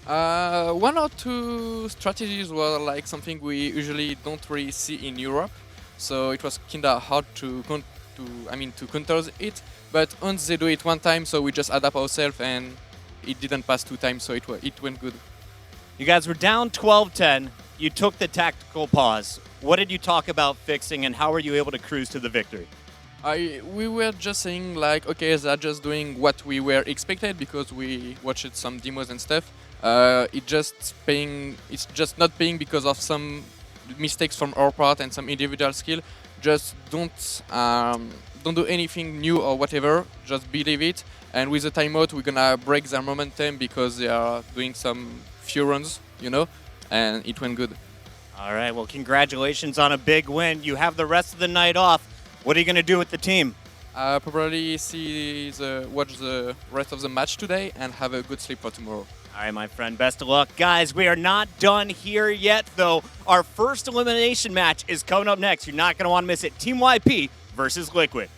1 or 2 strategies were like something we usually don't really see in Europe. So it was kinda hard to counter it. But once they do it 1 time, so we just adapt ourselves, and it didn't pass 2 times, so it went good. You guys were down 12-10. You took the tactical pause. What did you talk about fixing, and how were you able to cruise to the victory? We were just saying like, okay, they're just doing what we were expected because we watched some demos and stuff. It's just not paying because of some mistakes from our part and some individual skill. Just don't do anything new or whatever. Just believe it. And with the timeout, we're gonna break their momentum because they are doing some few runs, you know, and it went good. All right, well, congratulations on a big win. You have the rest of the night off. What are you going to do with the team? Probably watch the rest of the match today and have a good sleep for tomorrow. All right, my friend, best of luck. Guys, we are not done here yet, though. Our first elimination match is coming up next. You're not going to want to miss it. Team YP versus Liquid.